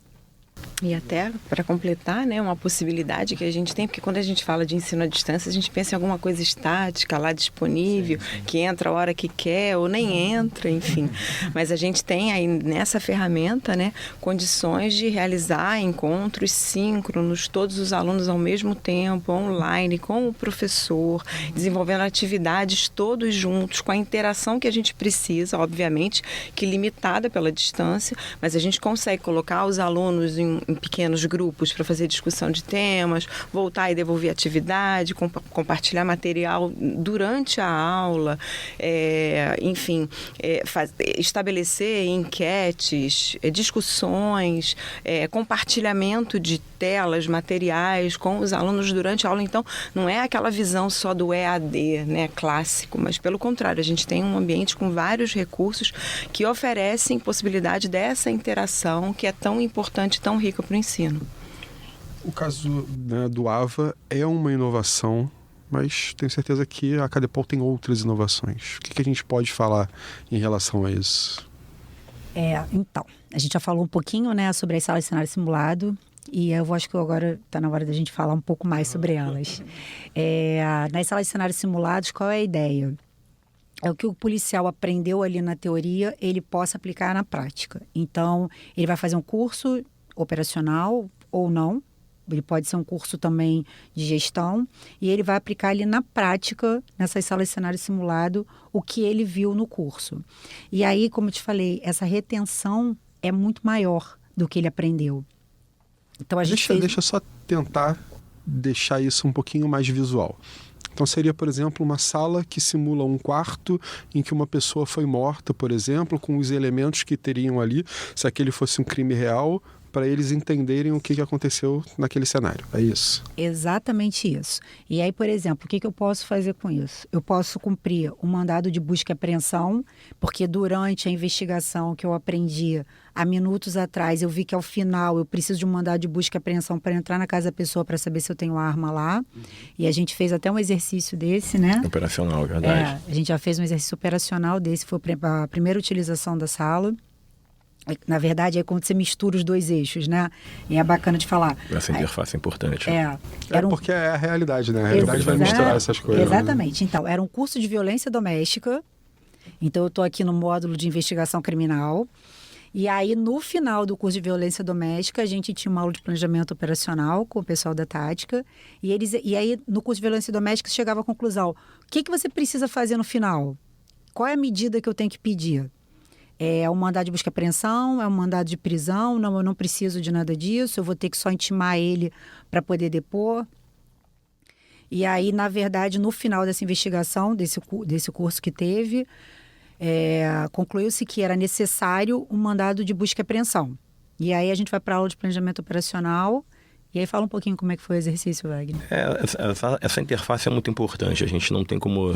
S4: E até para completar, né, uma possibilidade que a gente tem, porque quando a gente fala de ensino à distância, a gente pensa em alguma coisa estática lá disponível, sim. Que entra a hora que quer ou nem entra, enfim. Mas a gente tem aí nessa ferramenta, né, condições de realizar encontros síncronos, todos os alunos ao mesmo tempo, online, com o professor, desenvolvendo atividades todos juntos, com a interação que a gente precisa, obviamente, que limitada pela distância, mas a gente consegue colocar os alunos em pequenos grupos para fazer discussão de temas, voltar e devolver atividade, compartilhar material durante a aula, enfim, estabelecer enquetes, discussões, compartilhamento de telas, materiais com os alunos durante a aula. Então, não é aquela visão só do EAD, né, clássico, mas pelo contrário, a gente tem um ambiente com vários recursos que oferecem possibilidade dessa interação que é tão importante, tão rica para o ensino.
S1: O caso, né, do AVA é uma inovação, mas tenho certeza que a Cadepol tem outras inovações. O que a gente pode falar em relação a isso?
S2: Então, a gente já falou um pouquinho, né, sobre as salas de cenário simulado, e eu acho que agora está na hora da gente falar um pouco mais sobre elas. Nas salas de cenários simulados, qual é a ideia? É o que o policial aprendeu ali na teoria, ele possa aplicar na prática. Então, ele vai fazer um curso operacional ou não, ele pode ser um curso também de gestão, e ele vai aplicar ali na prática, nessas salas de cenário simulado, o que ele viu no curso. E aí, como eu te falei, essa retenção é muito maior do que ele aprendeu. Então, deixa
S1: eu só tentar deixar isso um pouquinho mais visual. Então seria, por exemplo, uma sala que simula um quarto em que uma pessoa foi morta, por exemplo, com os elementos que teriam ali, se aquele fosse um crime real, para eles entenderem o que aconteceu naquele cenário. É isso?
S2: Exatamente isso. E aí, por exemplo, o que eu posso fazer com isso? Eu posso cumprir um mandado de busca e apreensão, porque durante a investigação que eu aprendi há minutos atrás, eu vi que ao final eu preciso de um mandado de busca e apreensão para entrar na casa da pessoa para saber se eu tenho arma lá. E a gente fez até um exercício desse, né?
S3: Operacional, verdade.
S2: A gente já fez um exercício operacional desse, foi a primeira utilização da sala. Na verdade, é quando você mistura os dois eixos, né? E é bacana de falar.
S3: Essa interface é importante.
S1: Porque é a realidade, né? A realidade vai misturar essas coisas.
S2: Exatamente. Né? Então, era um curso de violência doméstica. Então, eu estou aqui no módulo de investigação criminal. E aí, no final do curso de violência doméstica, a gente tinha uma aula de planejamento operacional com o pessoal da tática. E aí, no curso de violência doméstica, chegava à conclusão. O que você precisa fazer no final? Qual é a medida que eu tenho que pedir? É um mandado de busca e apreensão? É um mandado de prisão? Não, eu não preciso de nada disso. Eu vou ter que só intimar ele para poder depor. E aí, na verdade, no final dessa investigação, desse curso que teve, concluiu-se que era necessário um mandado de busca e apreensão. E aí a gente vai para a aula de planejamento operacional. E aí fala um pouquinho como é que foi o exercício, Wagner.
S3: Essa interface é muito importante. A gente não tem como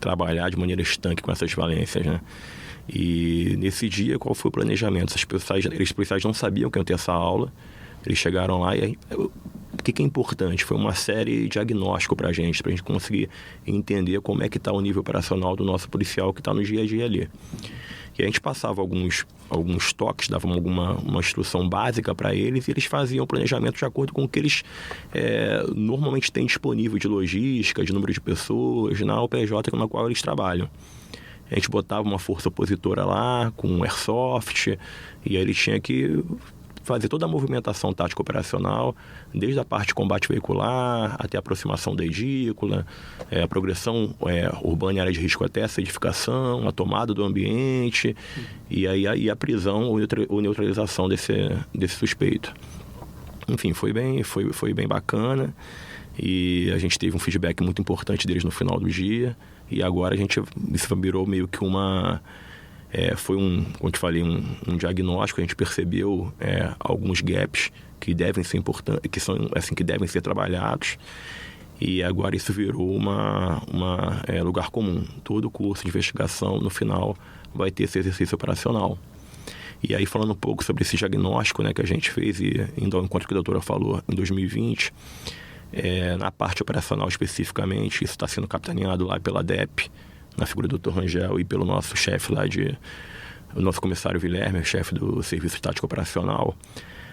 S3: trabalhar de maneira estanque com essas valências, né? E nesse dia, qual foi o planejamento? Os policiais não sabiam que iam ter essa aula. Eles chegaram lá e o que é importante? Foi uma série de diagnóstico para a gente conseguir entender como é que está o nível operacional do nosso policial que está no dia a dia ali. E a gente passava alguns toques, dava uma instrução básica para eles, e eles faziam o planejamento de acordo com o que eles normalmente têm disponível de logística, de número de pessoas, na UPJ na qual eles trabalham. A gente botava uma força opositora lá, com um airsoft, e aí ele tinha que fazer toda a movimentação tática operacional, desde a parte de combate veicular até a aproximação da edícula, a progressão urbana em área de risco até essa edificação, a tomada do ambiente e aí a prisão ou neutralização desse suspeito. Enfim, foi bem bacana e a gente teve um feedback muito importante deles no final do dia e agora isso virou meio que foi como te falei, um diagnóstico. A gente percebeu alguns gaps que devem ser importantes, que devem ser trabalhados, e agora isso virou lugar comum. Todo curso de investigação, no final, vai ter esse exercício operacional. E aí, falando um pouco sobre esse diagnóstico, né, que a gente fez, e indo ao encontro que a doutora falou, em 2020, na parte operacional especificamente, isso está sendo capitaneado lá pela DEP, na figura do Dr. Rangel, e pelo nosso chefe lá o nosso comissário Guilherme, chefe do Serviço Tático Operacional.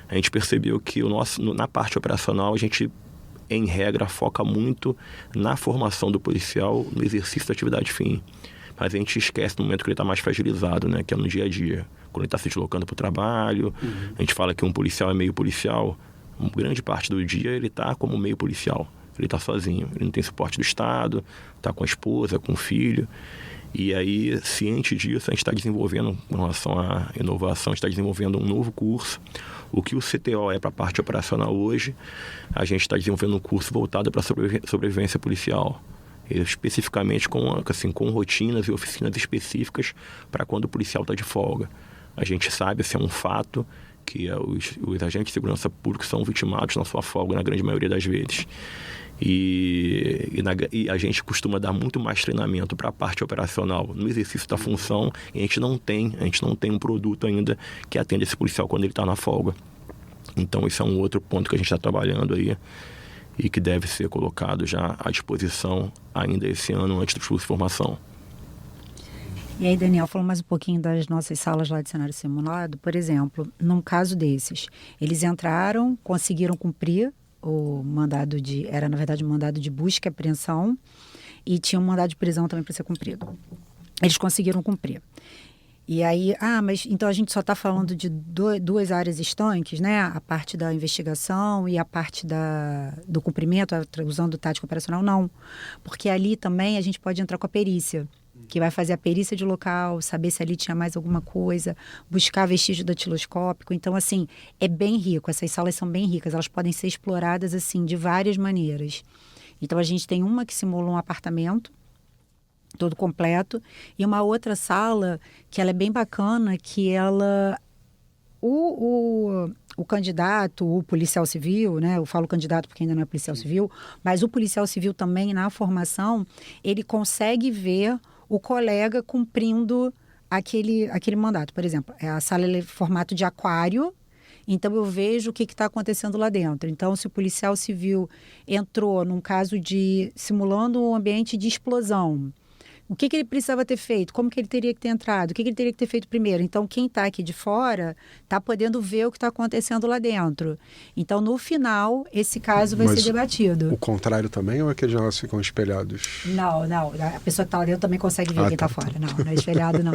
S3: A gente percebeu que na parte operacional a gente, em regra, foca muito na formação do policial no exercício da atividade fim. Mas a gente esquece no momento que ele está mais fragilizado, né? Que é no dia a dia, quando ele está se deslocando para o trabalho. A gente fala que um policial é meio policial. Uma grande parte do dia ele está como meio policial. Ele está sozinho, ele não tem suporte do Estado, está com a esposa, com o filho. E aí, ciente disso, a gente está desenvolvendo, com relação à inovação, a gente está desenvolvendo um novo curso. O que o CTO é para a parte operacional hoje, a gente está desenvolvendo um curso voltado para a sobrevivência policial. Especificamente com rotinas e oficinas específicas para quando o policial está de folga. A gente sabe, é um fato, que os agentes de segurança pública são vitimados na sua folga, na grande maioria das vezes. E a gente costuma dar muito mais treinamento para a parte operacional no exercício da função, e a gente não tem um produto ainda que atenda esse policial quando ele está na folga. Então, esse é um outro ponto que a gente está trabalhando aí e que deve ser colocado já à disposição ainda esse ano, antes do curso de formação.
S2: E aí, Daniel, falou mais um pouquinho das nossas salas lá de cenário simulado. Por exemplo, num caso desses, eles entraram, conseguiram cumprir o mandado era na verdade um mandado de busca e apreensão, e tinha um mandado de prisão também para ser cumprido. Eles conseguiram cumprir. E aí, mas então a gente só está falando de duas áreas estanques, né? A parte da investigação e a parte do cumprimento, usando o tático operacional, não. Porque ali também a gente pode entrar com a perícia, que vai fazer a perícia de local, saber se ali tinha mais alguma coisa, buscar vestígio datiloscópico. Então, assim, é bem rico. Essas salas são bem ricas. Elas podem ser exploradas, assim, de várias maneiras. Então, a gente tem uma que simula um apartamento todo completo, e uma outra sala que ela é bem bacana, que ela... O candidato, o policial civil, né? Eu falo candidato porque ainda não é policial civil, mas o policial civil também, na formação, ele consegue ver o colega cumprindo aquele mandato. Por exemplo, a sala é formato de aquário, então eu vejo o que está acontecendo lá dentro. Então, se o policial civil entrou num caso simulando um ambiente de explosão, o que ele precisava ter feito? Como que ele teria que ter entrado? O que ele teria que ter feito primeiro? Então, quem está aqui de fora está podendo ver o que está acontecendo lá dentro. Então, no final, esse caso vai ser debatido.
S1: O contrário também, ou é que elas ficam espelhados?
S2: Não. A pessoa que está lá dentro também consegue ver quem está fora. Não é espelhado, não.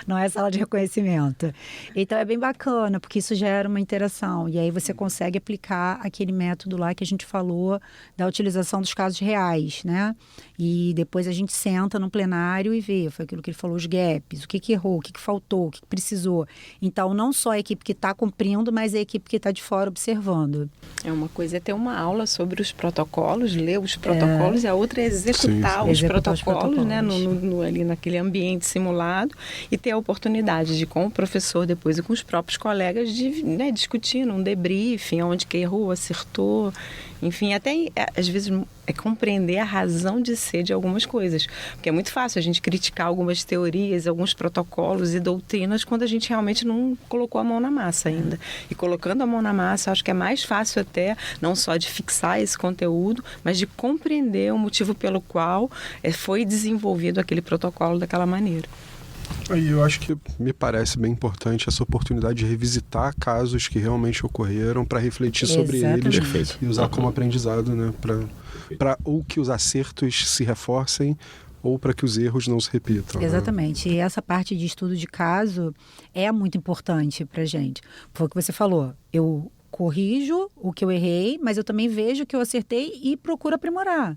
S2: Não é sala de reconhecimento. Então, é bem bacana, porque isso gera uma interação. E aí você consegue aplicar aquele método lá que a gente falou da utilização dos casos reais, né? E depois a gente senta no plenário e vê, foi aquilo que ele falou, os gaps, o que errou, o que faltou, o que precisou. Então, não só a equipe que está cumprindo, mas a equipe que está de fora observando.
S4: Uma coisa é ter uma aula sobre os protocolos, ler os protocolos, e a outra é executar os protocolos, né, ali naquele ambiente simulado, e ter a oportunidade de, com o professor depois e com os próprios colegas, de discutir um debriefing, onde que errou, acertou, enfim, até às vezes compreender a razão de ser de algumas coisas. Porque é muito fácil a gente criticar algumas teorias, alguns protocolos e doutrinas quando a gente realmente não colocou a mão na massa ainda. E colocando a mão na massa, acho que é mais fácil até, não só de fixar esse conteúdo, mas de compreender o motivo pelo qual foi desenvolvido aquele protocolo daquela maneira.
S1: Aí eu acho que me parece bem importante essa oportunidade de revisitar casos que realmente ocorreram para refletir sobre eles e usar como aprendizado, né? Para ou que os acertos se reforcem ou para que os erros não se repitam.
S2: Exatamente. E essa parte de estudo de caso é muito importante para a gente. Foi o que você falou. Eu corrijo o que eu errei, mas eu também vejo o que eu acertei e procuro aprimorar.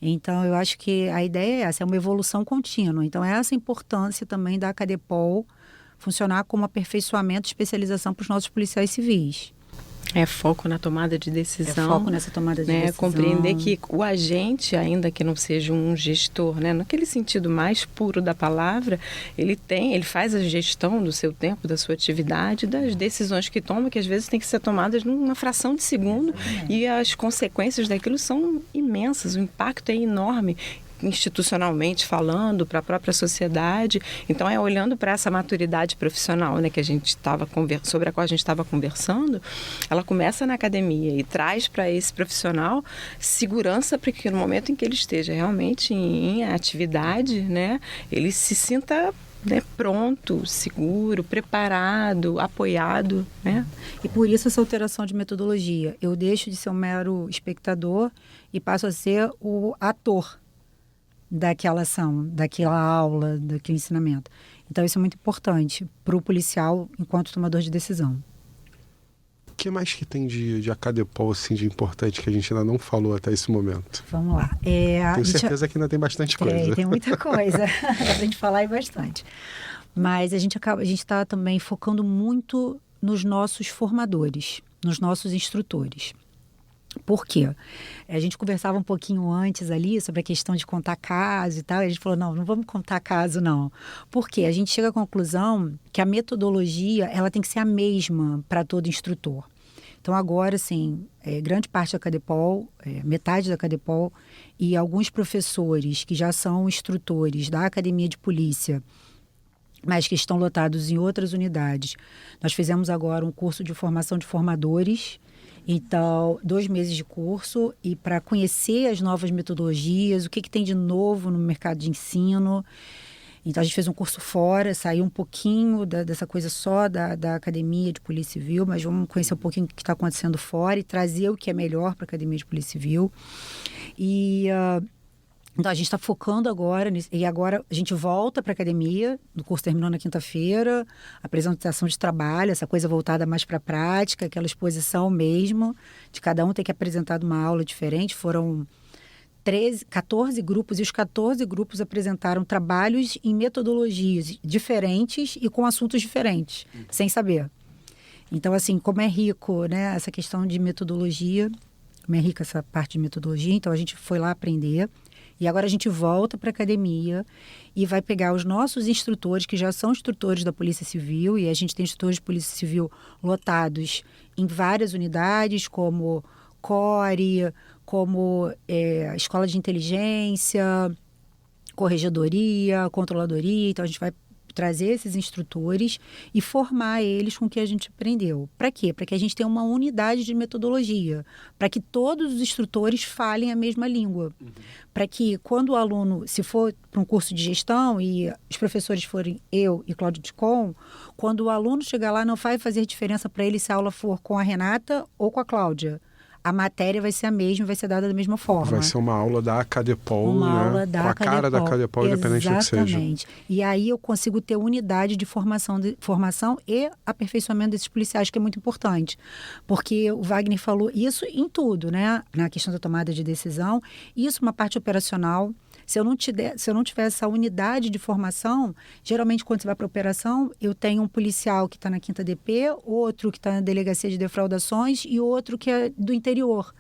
S2: Então, eu acho que a ideia é essa, é uma evolução contínua. Então, essa importância também da Acadepol funcionar como aperfeiçoamento e especialização para os nossos policiais civis.
S4: É foco na tomada de decisão.
S2: É foco nessa tomada de decisão.
S4: Compreender que o agente, ainda que não seja um gestor, né, naquele sentido mais puro da palavra, ele faz a gestão do seu tempo, da sua atividade, das decisões que toma, que às vezes tem que ser tomadas numa fração de segundo, e as consequências daquilo são imensas, o impacto é enorme, institucionalmente falando, para a própria sociedade. Então, olhando para essa maturidade profissional, né, que a gente estava sobre a qual a gente estava conversando, ela começa na academia e traz para esse profissional segurança para que no momento em que ele esteja realmente em atividade, né, ele se sinta, né, pronto, seguro, preparado, apoiado, né?
S2: E por isso essa alteração de metodologia. Eu deixo de ser um mero espectador e passo a ser o ator daquela ação, daquela aula, daquele ensinamento. Então, isso é muito importante para o policial enquanto tomador de decisão.
S1: O que mais que tem de Acadepol, assim, de importante que a gente ainda não falou até esse momento?
S2: Vamos lá.
S1: Tenho certeza que ainda tem bastante coisa.
S2: Tem muita coisa. Dá pra gente falar e bastante. Mas a gente está também focando muito nos nossos formadores, nos nossos instrutores. Por quê? A gente conversava um pouquinho antes ali sobre a questão de contar caso e tal, e a gente falou, não vamos contar caso, não. Por quê? A gente chega à conclusão que a metodologia, ela tem que ser a mesma para todo instrutor. Então, agora, assim, grande parte da Acadepol, metade da Acadepol, e alguns professores que já são instrutores da Academia de Polícia, mas que estão lotados em outras unidades. Nós fizemos agora um curso de formação de formadores. Então, 2 meses de curso e para conhecer as novas metodologias, o que tem de novo no mercado de ensino. Então, a gente fez um curso fora, saiu um pouquinho dessa coisa só da Academia de Polícia Civil, mas vamos conhecer um pouquinho o que está acontecendo fora e trazer o que é melhor para a Academia de Polícia Civil. Então, a gente está focando agora nisso. E agora a gente volta para a academia, o curso terminou na quinta-feira, apresentação de trabalho, essa coisa voltada mais para a prática, aquela exposição mesmo, de cada um ter que apresentar uma aula diferente. Foram 14 grupos, e os 14 grupos apresentaram trabalhos em metodologias diferentes e com assuntos diferentes, sem saber. Então, assim, como é rico, né, essa questão de metodologia, como é rica essa parte de metodologia, então a gente foi lá aprender. E agora a gente volta para a academia e vai pegar os nossos instrutores, que já são instrutores da Polícia Civil, e a gente tem instrutores de Polícia Civil lotados em várias unidades, como CORE, como Escola de Inteligência, Corregedoria, Controladoria. Então, a gente vai trazer esses instrutores e formar eles com o que a gente aprendeu. Para quê? Para que a gente tenha uma unidade de metodologia, para que todos os instrutores falem a mesma língua. Para que quando o aluno, se for para um curso de gestão e os professores forem eu e Cláudio Ticon, quando o aluno chegar lá, não vai fazer diferença para ele se a aula for com a Renata ou com a Cláudia. A matéria vai ser a mesma, vai ser dada da mesma forma.
S1: Vai ser uma aula da Acadepol,
S2: uma
S1: né?
S2: aula da
S1: com a
S2: Acadepol.
S1: Cara da Acadepol, independente do que seja.
S2: Exatamente. E aí eu consigo ter unidade de formação e aperfeiçoamento desses policiais, que é muito importante. Porque o Wagner falou isso em tudo, né? Na questão da tomada de decisão. Isso é uma parte operacional. Se eu não tiver essa unidade de formação, geralmente quando você vai para a operação, eu tenho um policial que está na 5ª DP, outro que está na Delegacia de Defraudações e outro que é do interior.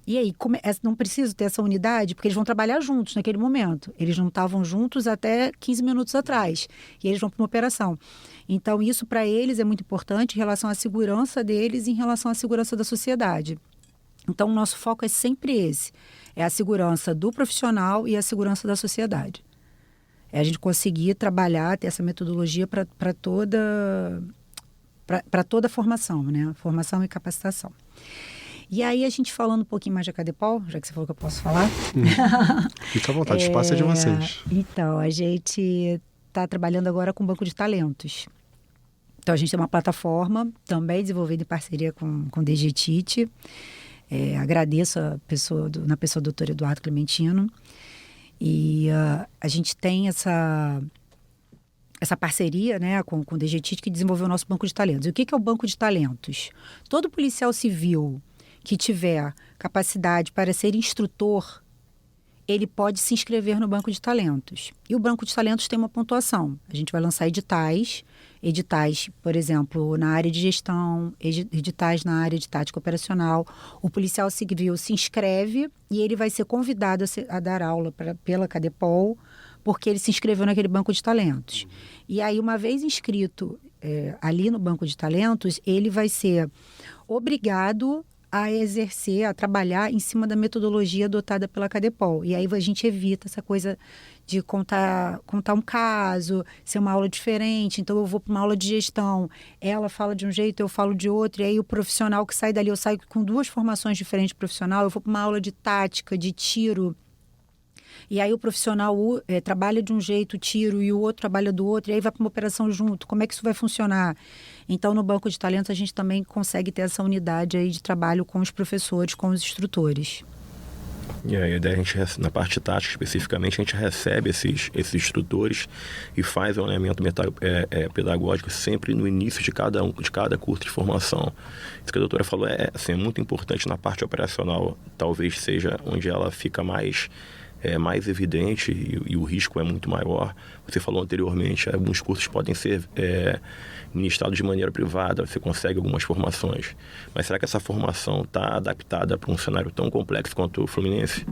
S2: E aí, não preciso ter essa unidade, porque eles vão trabalhar juntos naquele momento. Eles não estavam juntos até 15 minutos atrás. E eles vão para uma operação. Então, isso para eles é muito importante em relação à segurança deles e em relação à segurança da sociedade. Então, o nosso foco é sempre esse. É a segurança do profissional e a segurança da sociedade. É a gente conseguir trabalhar, ter essa metodologia para toda a formação, né? Formação e capacitação. E aí, a gente falando um pouquinho mais de Acadepol, já que você falou que eu posso falar.
S1: Fica à vontade, o espaço é de vocês.
S2: Então, a gente está trabalhando agora com um banco de talentos. Então, a gente tem uma plataforma também desenvolvida em parceria com o DGTIT. Agradeço na pessoa do Dr. Eduardo Clementino. E a gente tem essa parceria, né, com o DGTIT, que desenvolveu o nosso banco de talentos. E o que é o banco de talentos? Todo policial civil que tiver capacidade para ser instrutor, ele pode se inscrever no banco de talentos. E o banco de talentos tem uma pontuação. A gente vai lançar editais, por exemplo, na área de gestão, editais na área de tática operacional. O policial civil se inscreve e ele vai ser convidado a dar aula pela CADEPOL, porque ele se inscreveu naquele banco de talentos. E aí, uma vez inscrito ali no banco de talentos, ele vai ser obrigado a exercer, a trabalhar em cima da metodologia adotada pela CADEPOL. E aí a gente evita essa coisa de contar um caso, ser uma aula diferente. Então, eu vou para uma aula de gestão, ela fala de um jeito, eu falo de outro, e aí o profissional que sai dali, eu saio com 2 formações diferentes de profissional, eu vou para uma aula de tática, de tiro, e aí o profissional trabalha de um jeito, tiro, e o outro trabalha do outro, e aí vai para uma operação junto. Como é que isso vai funcionar? Então, no Banco de Talentos, a gente também consegue ter essa unidade aí de trabalho com os professores, com os instrutores.
S3: E aí, daí a gente, na parte tática especificamente, a gente recebe esses instrutores e faz um alinhamento pedagógico sempre no início de cada curso de formação. Isso que a doutora falou é muito importante na parte operacional. Talvez seja onde ela fica mais evidente e o risco é muito maior. Você falou anteriormente, alguns cursos podem ser ministrados de maneira privada, você consegue algumas formações. Mas será que essa formação está adaptada para um cenário tão complexo quanto o Fluminense?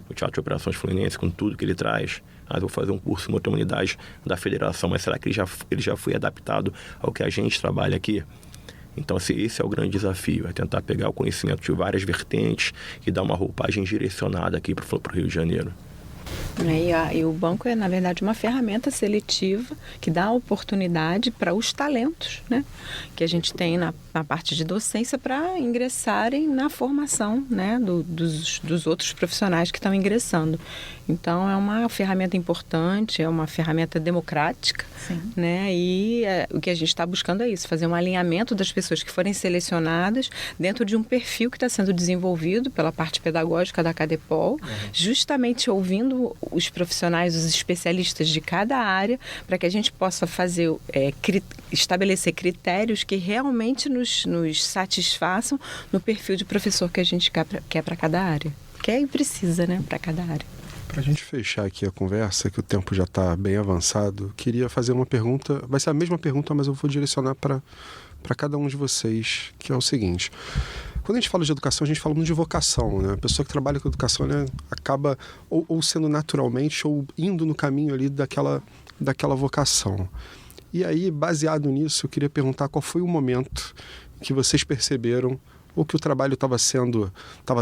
S3: O Teatro de Operações Fluminense, com tudo que ele traz? Eu vou fazer um curso em outra unidade da federação, mas será que ele já foi adaptado ao que a gente trabalha aqui? Então, esse é o grande desafio, é tentar pegar o conhecimento de várias vertentes e dar uma roupagem direcionada aqui para o Rio de Janeiro.
S4: E o banco é, na verdade, uma ferramenta seletiva que dá oportunidade para os talentos, né, que a gente tem na parte de docência para ingressarem na formação, né, dos outros profissionais que estão ingressando. Então, é uma ferramenta importante, é uma ferramenta democrática, né, e o que a gente está buscando é isso, fazer um alinhamento das pessoas que forem selecionadas dentro de um perfil que está sendo desenvolvido pela parte pedagógica da CADEPOL, justamente ouvindo os profissionais, os especialistas de cada área, para que a gente possa fazer, estabelecer critérios que realmente nos satisfaçam no perfil de professor que a gente quer para cada área. Quer e precisa, né, para cada área.
S1: Para a gente fechar aqui a conversa, que o tempo já está bem avançado, queria fazer uma pergunta, vai ser a mesma pergunta, mas eu vou direcionar para cada um de vocês, que é o seguinte. Quando a gente fala de educação, a gente fala muito de vocação, né? A pessoa que trabalha com educação, né, acaba ou sendo naturalmente ou indo no caminho ali daquela vocação. E aí, baseado nisso, eu queria perguntar qual foi o momento que vocês perceberam ou que o trabalho estava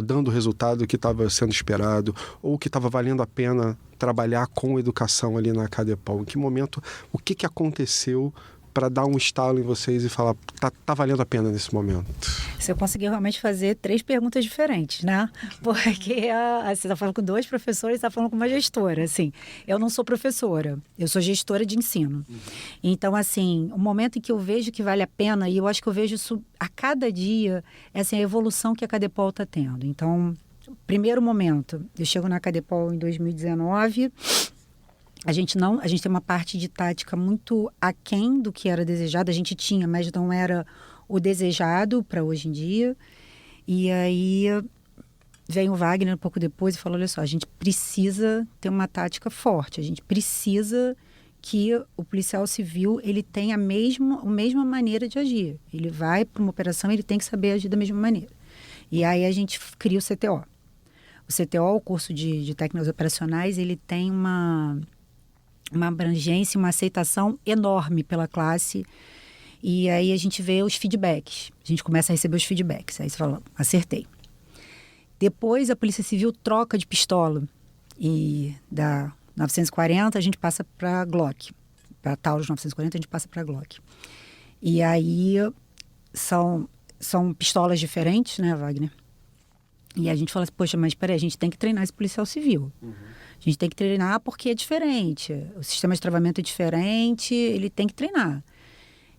S1: dando o resultado que estava sendo esperado, ou que estava valendo a pena trabalhar com educação ali na CADEPOL. Em que momento, o que aconteceu para dar um estalo em vocês e falar, tá valendo a pena nesse momento?
S2: Você conseguiu realmente fazer 3 perguntas diferentes, né? Porque você está falando com 2 professores, está falando com uma gestora. Assim, eu não sou professora, eu sou gestora de ensino. Então, assim, o momento em que eu vejo que vale a pena, e eu acho que eu vejo isso a cada dia, é assim, a evolução que a CADEPOL está tendo. Então, primeiro momento, eu chego na CADEPOL em 2019... A gente tem uma parte de tática muito aquém do que era desejado. A gente tinha, mas não era o desejado para hoje em dia. E aí veio o Wagner um pouco depois e falou, olha só, a gente precisa ter uma tática forte. A gente precisa que o policial civil ele tenha a mesma maneira de agir. Ele vai para uma operação, ele tem que saber agir da mesma maneira. E aí a gente cria o CTO. O CTO, o curso de técnicas operacionais, ele tem uma abrangência, uma aceitação enorme pela classe. E aí a gente vê os feedbacks. A gente começa a receber os feedbacks. Aí você fala, acertei. Depois a Polícia Civil troca de pistola. E da 940 a gente passa para Glock. Para Taurus 940 a gente passa para Glock. E aí são pistolas diferentes, né, Wagner? E a gente fala assim, poxa, mas peraí, a gente tem que treinar esse policial civil. A gente tem que treinar porque é diferente. O sistema de travamento é diferente, ele tem que treinar.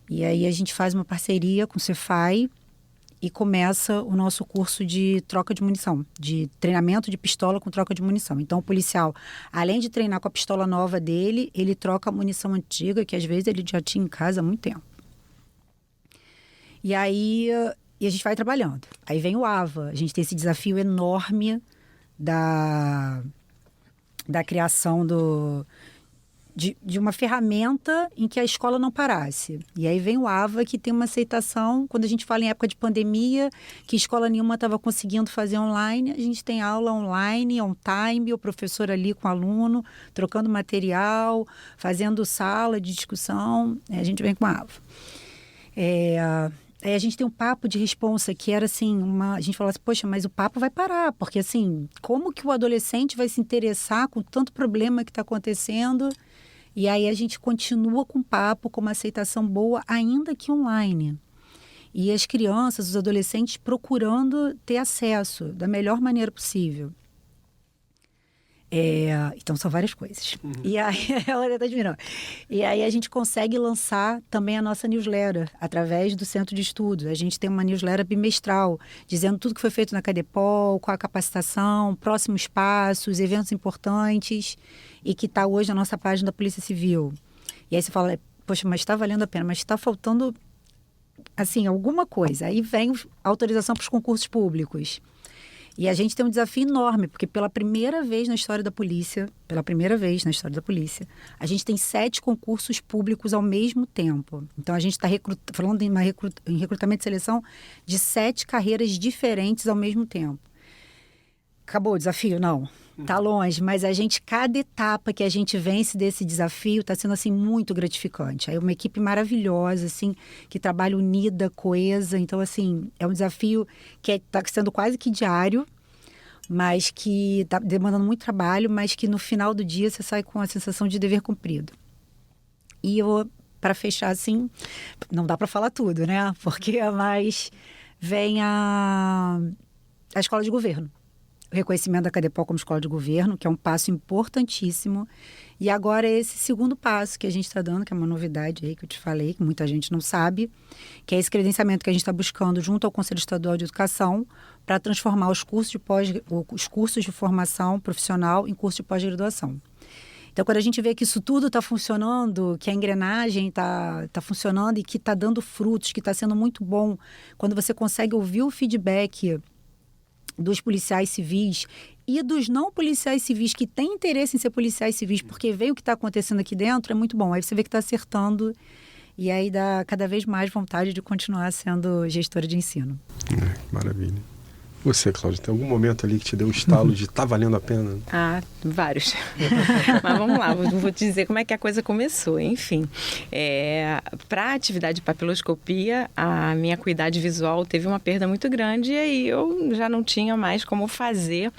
S2: E aí a gente faz uma parceria com o Cefai e começa o nosso curso de troca de munição, de treinamento de pistola com troca de munição. Então, o policial, além de treinar com a pistola nova dele, ele troca a munição antiga, que às vezes ele já tinha em casa há muito tempo. E aí a gente vai trabalhando. Aí vem o AVA. A gente tem esse desafio enorme da criação de uma ferramenta em que a escola não parasse. E aí vem o AVA, que tem uma aceitação, quando a gente fala em época de pandemia, que escola nenhuma estava conseguindo fazer online, a gente tem aula online, on time, o professor ali com o aluno, trocando material, fazendo sala de discussão, a gente vem com a AVA. Aí a gente tem um papo de responsa que era assim, a gente fala assim, poxa, mas o papo vai parar, porque assim, como que o adolescente vai se interessar com tanto problema que está acontecendo? E aí a gente continua com o papo, com uma aceitação boa, ainda que online. E as crianças, os adolescentes procurando ter acesso da melhor maneira possível. Então são várias coisas. E aí ela está admirando. E aí a gente consegue lançar também a nossa newsletter através do Centro de Estudos. A gente tem uma newsletter bimestral, dizendo tudo que foi feito na Cadepol, qual a capacitação, próximos passos, eventos importantes, e que está hoje na nossa página da Polícia Civil. E aí você fala, poxa, mas está valendo a pena, mas está faltando assim, alguma coisa. Aí vem a autorização para os concursos públicos. E a gente tem um desafio enorme, porque pela primeira vez na história da polícia, a gente tem 7 concursos públicos ao mesmo tempo. Então, a gente está falando em recrutamento e seleção de 7 carreiras diferentes ao mesmo tempo. Acabou o desafio? Não. Está longe, mas cada etapa que a gente vence desse desafio está sendo assim, muito gratificante. Aí uma equipe maravilhosa, assim, que trabalha unida, coesa. Então, assim, é um desafio que está sendo quase que diário, mas que está demandando muito trabalho, mas que no final do dia você sai com a sensação de dever cumprido. E para fechar assim, não dá para falar tudo, né? Porque mais vem a escola de governo. O reconhecimento da Cadepol como escola de governo, que é um passo importantíssimo. E agora é esse segundo passo que a gente está dando, que é uma novidade aí que eu te falei, que muita gente não sabe, que é esse credenciamento que a gente está buscando junto ao Conselho Estadual de Educação para transformar os cursos de formação profissional em curso de pós-graduação. Então, quando a gente vê que isso tudo está funcionando, que a engrenagem está funcionando e que está dando frutos, que está sendo muito bom, quando você consegue ouvir o feedback dos policiais civis e dos não policiais civis que têm interesse em ser policiais civis, porque veem o que está acontecendo aqui dentro, é muito bom. Aí você vê que está acertando e aí dá cada vez mais vontade de continuar sendo gestora de ensino.
S1: Maravilha. Você, Cláudia, tem algum momento ali que te deu um estalo de tá valendo a pena?
S4: Vários. Mas vamos lá, vou te dizer como é que a coisa começou. Enfim, para a atividade de papiloscopia, a minha acuidade visual teve uma perda muito grande e aí eu já não tinha mais como fazer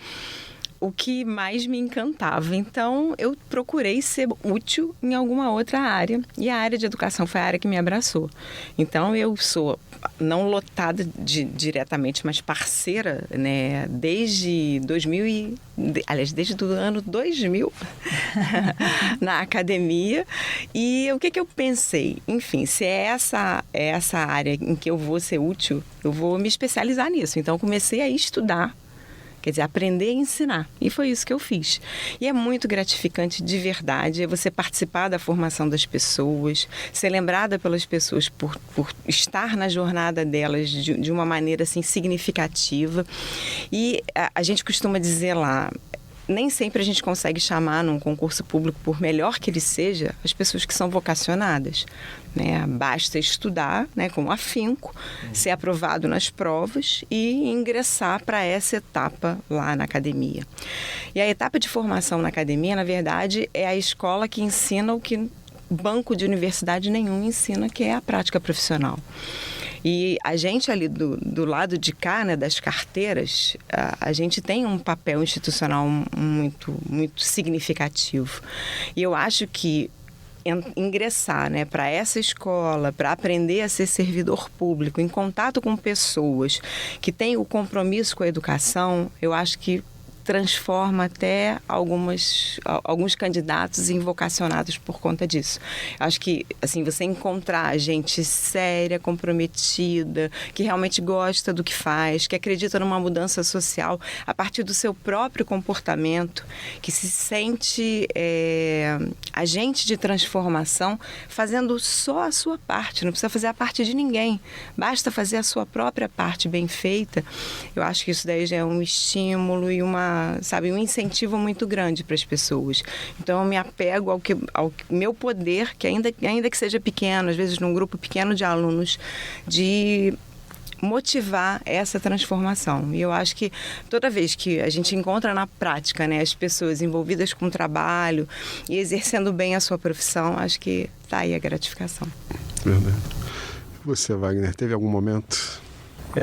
S4: o que mais me encantava. Então, eu procurei ser útil em alguma outra área. E a área de educação foi a área que me abraçou. Então, eu sou não lotada diretamente, mas parceira, né, desde 2000 desde o ano 2000 na academia. E o que eu pensei? Enfim, se é essa área em que eu vou ser útil, eu vou me especializar nisso. Então, eu comecei a estudar, quer dizer, aprender e ensinar. E foi isso que eu fiz. E é muito gratificante de verdade você participar da formação das pessoas, ser lembrada pelas pessoas por estar na jornada delas de uma maneira assim, significativa. E a gente costuma dizer lá, nem sempre a gente consegue chamar num concurso público, por melhor que ele seja, as pessoas que são vocacionadas, né? Basta estudar, né, com afinco, ser aprovado nas provas e ingressar para essa etapa lá na academia. E a etapa de formação na academia, na verdade, é a escola que ensina o que banco de universidade nenhum ensina, que é a prática profissional. E a gente ali do lado de cá, né, das carteiras, a gente tem um papel institucional muito, muito significativo. E eu acho que ingressar, né, para essa escola, para aprender a ser servidor público, em contato com pessoas que têm o compromisso com a educação, eu acho que transforma até alguns candidatos invocacionados por conta disso. Acho que, assim, você encontrar gente séria, comprometida, que realmente gosta do que faz, que acredita numa mudança social a partir do seu próprio comportamento, que se sente agente de transformação, fazendo só a sua parte, não precisa fazer a parte de ninguém, basta fazer a sua própria parte bem feita. Eu acho que isso daí já é um estímulo e um incentivo muito grande para as pessoas. Então eu me apego ao meu poder, que ainda que seja pequeno, às vezes num grupo pequeno de alunos, de motivar essa transformação. E eu acho que toda vez que a gente encontra na prática, né, as pessoas envolvidas com o trabalho e exercendo bem a sua profissão, acho que está aí a gratificação.
S1: Verdade. Você, Wagner, teve algum momento?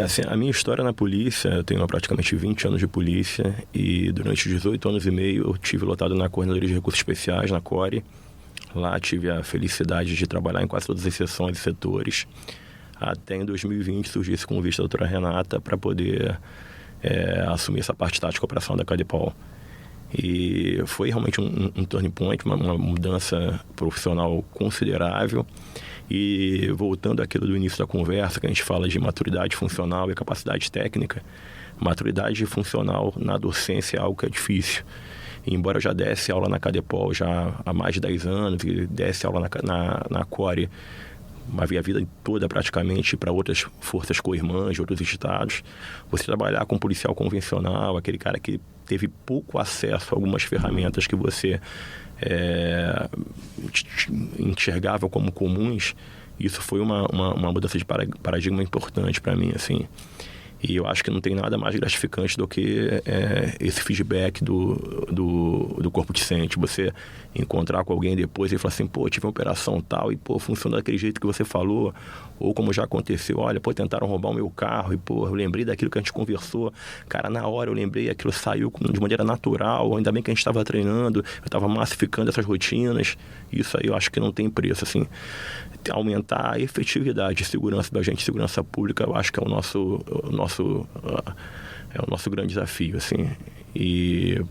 S3: Assim, a minha história na polícia, eu tenho praticamente 20 anos de polícia e durante 18 anos e meio eu tive lotado na Coordenadoria de Recursos Especiais, na CORE. Lá tive a felicidade de trabalhar em quase todas as seções e setores. Até em 2020 surgiu esse convite da doutora Renata para poder assumir essa parte tática operacional da CADEPOL. E foi realmente um turning point, uma mudança profissional considerável. E voltando àquilo do início da conversa, que a gente fala de maturidade funcional e capacidade técnica, maturidade funcional na docência é algo que é difícil. E embora eu já desse aula na CADEPOL já há mais de 10 anos, e desse aula na CORE a vida toda praticamente para outras forças co-irmãs de outros estados, você trabalhar com um policial convencional, aquele cara que teve pouco acesso a algumas ferramentas que você enxergava como comuns, isso foi uma mudança de paradigma importante para mim, assim. E eu acho que não tem nada mais gratificante do que esse feedback do corpo docente. Você encontrar com alguém depois e falar assim, pô, tive uma operação tal e, pô, funcionou daquele jeito que você falou. Ou como já aconteceu, olha, pô, tentaram roubar o meu carro e, pô, eu lembrei daquilo que a gente conversou. Cara, na hora eu lembrei, aquilo saiu de maneira natural, ainda bem que a gente estava treinando, eu estava massificando essas rotinas. Isso aí eu acho que não tem preço, assim. Aumentar a efetividade de segurança do agente de segurança pública, eu acho que é o nosso grande desafio, assim. E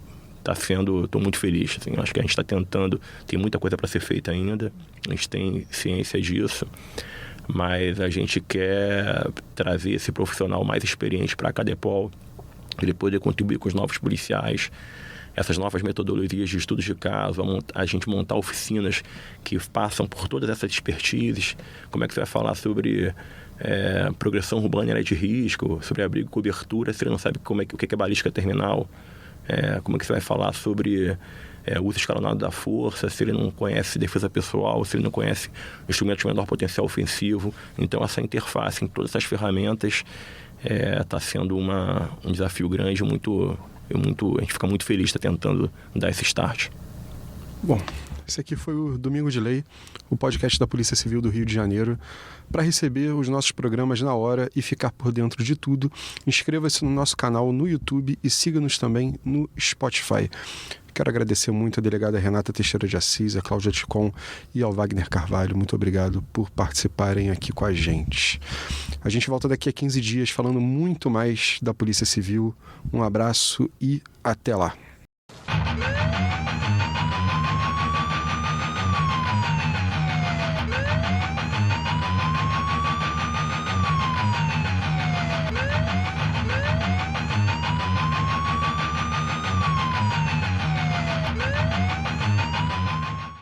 S3: estou muito feliz, assim. Acho que a gente está tentando, tem muita coisa para ser feita ainda, a gente tem ciência disso, mas a gente quer trazer esse profissional mais experiente para a CADEPOL, ele poder contribuir com os novos policiais, essas novas metodologias de estudos de caso, a gente montar oficinas que passam por todas essas expertises. Como é que você vai falar sobre progressão urbana e área de risco, sobre abrigo e cobertura, se ele não sabe o que é balística terminal? Como é que você vai falar sobre uso escalonado da força, se ele não conhece defesa pessoal, se ele não conhece instrumentos de menor potencial ofensivo? Então, essa interface em todas essas ferramentas está sendo um desafio grande, a gente fica muito feliz de estar tentando dar esse start.
S1: Bom, esse aqui foi o Domingo de Lei, o podcast da Polícia Civil do Rio de Janeiro. Para receber os nossos programas na hora e ficar por dentro de tudo, inscreva-se no nosso canal no YouTube e siga-nos também no Spotify. Quero agradecer muito a delegada Renata Teixeira de Assis, a Cláudia Ticon e ao Wagner Carvalho. Muito obrigado por participarem aqui com a gente. A gente volta daqui a 15 dias falando muito mais da Polícia Civil. Um abraço e até lá.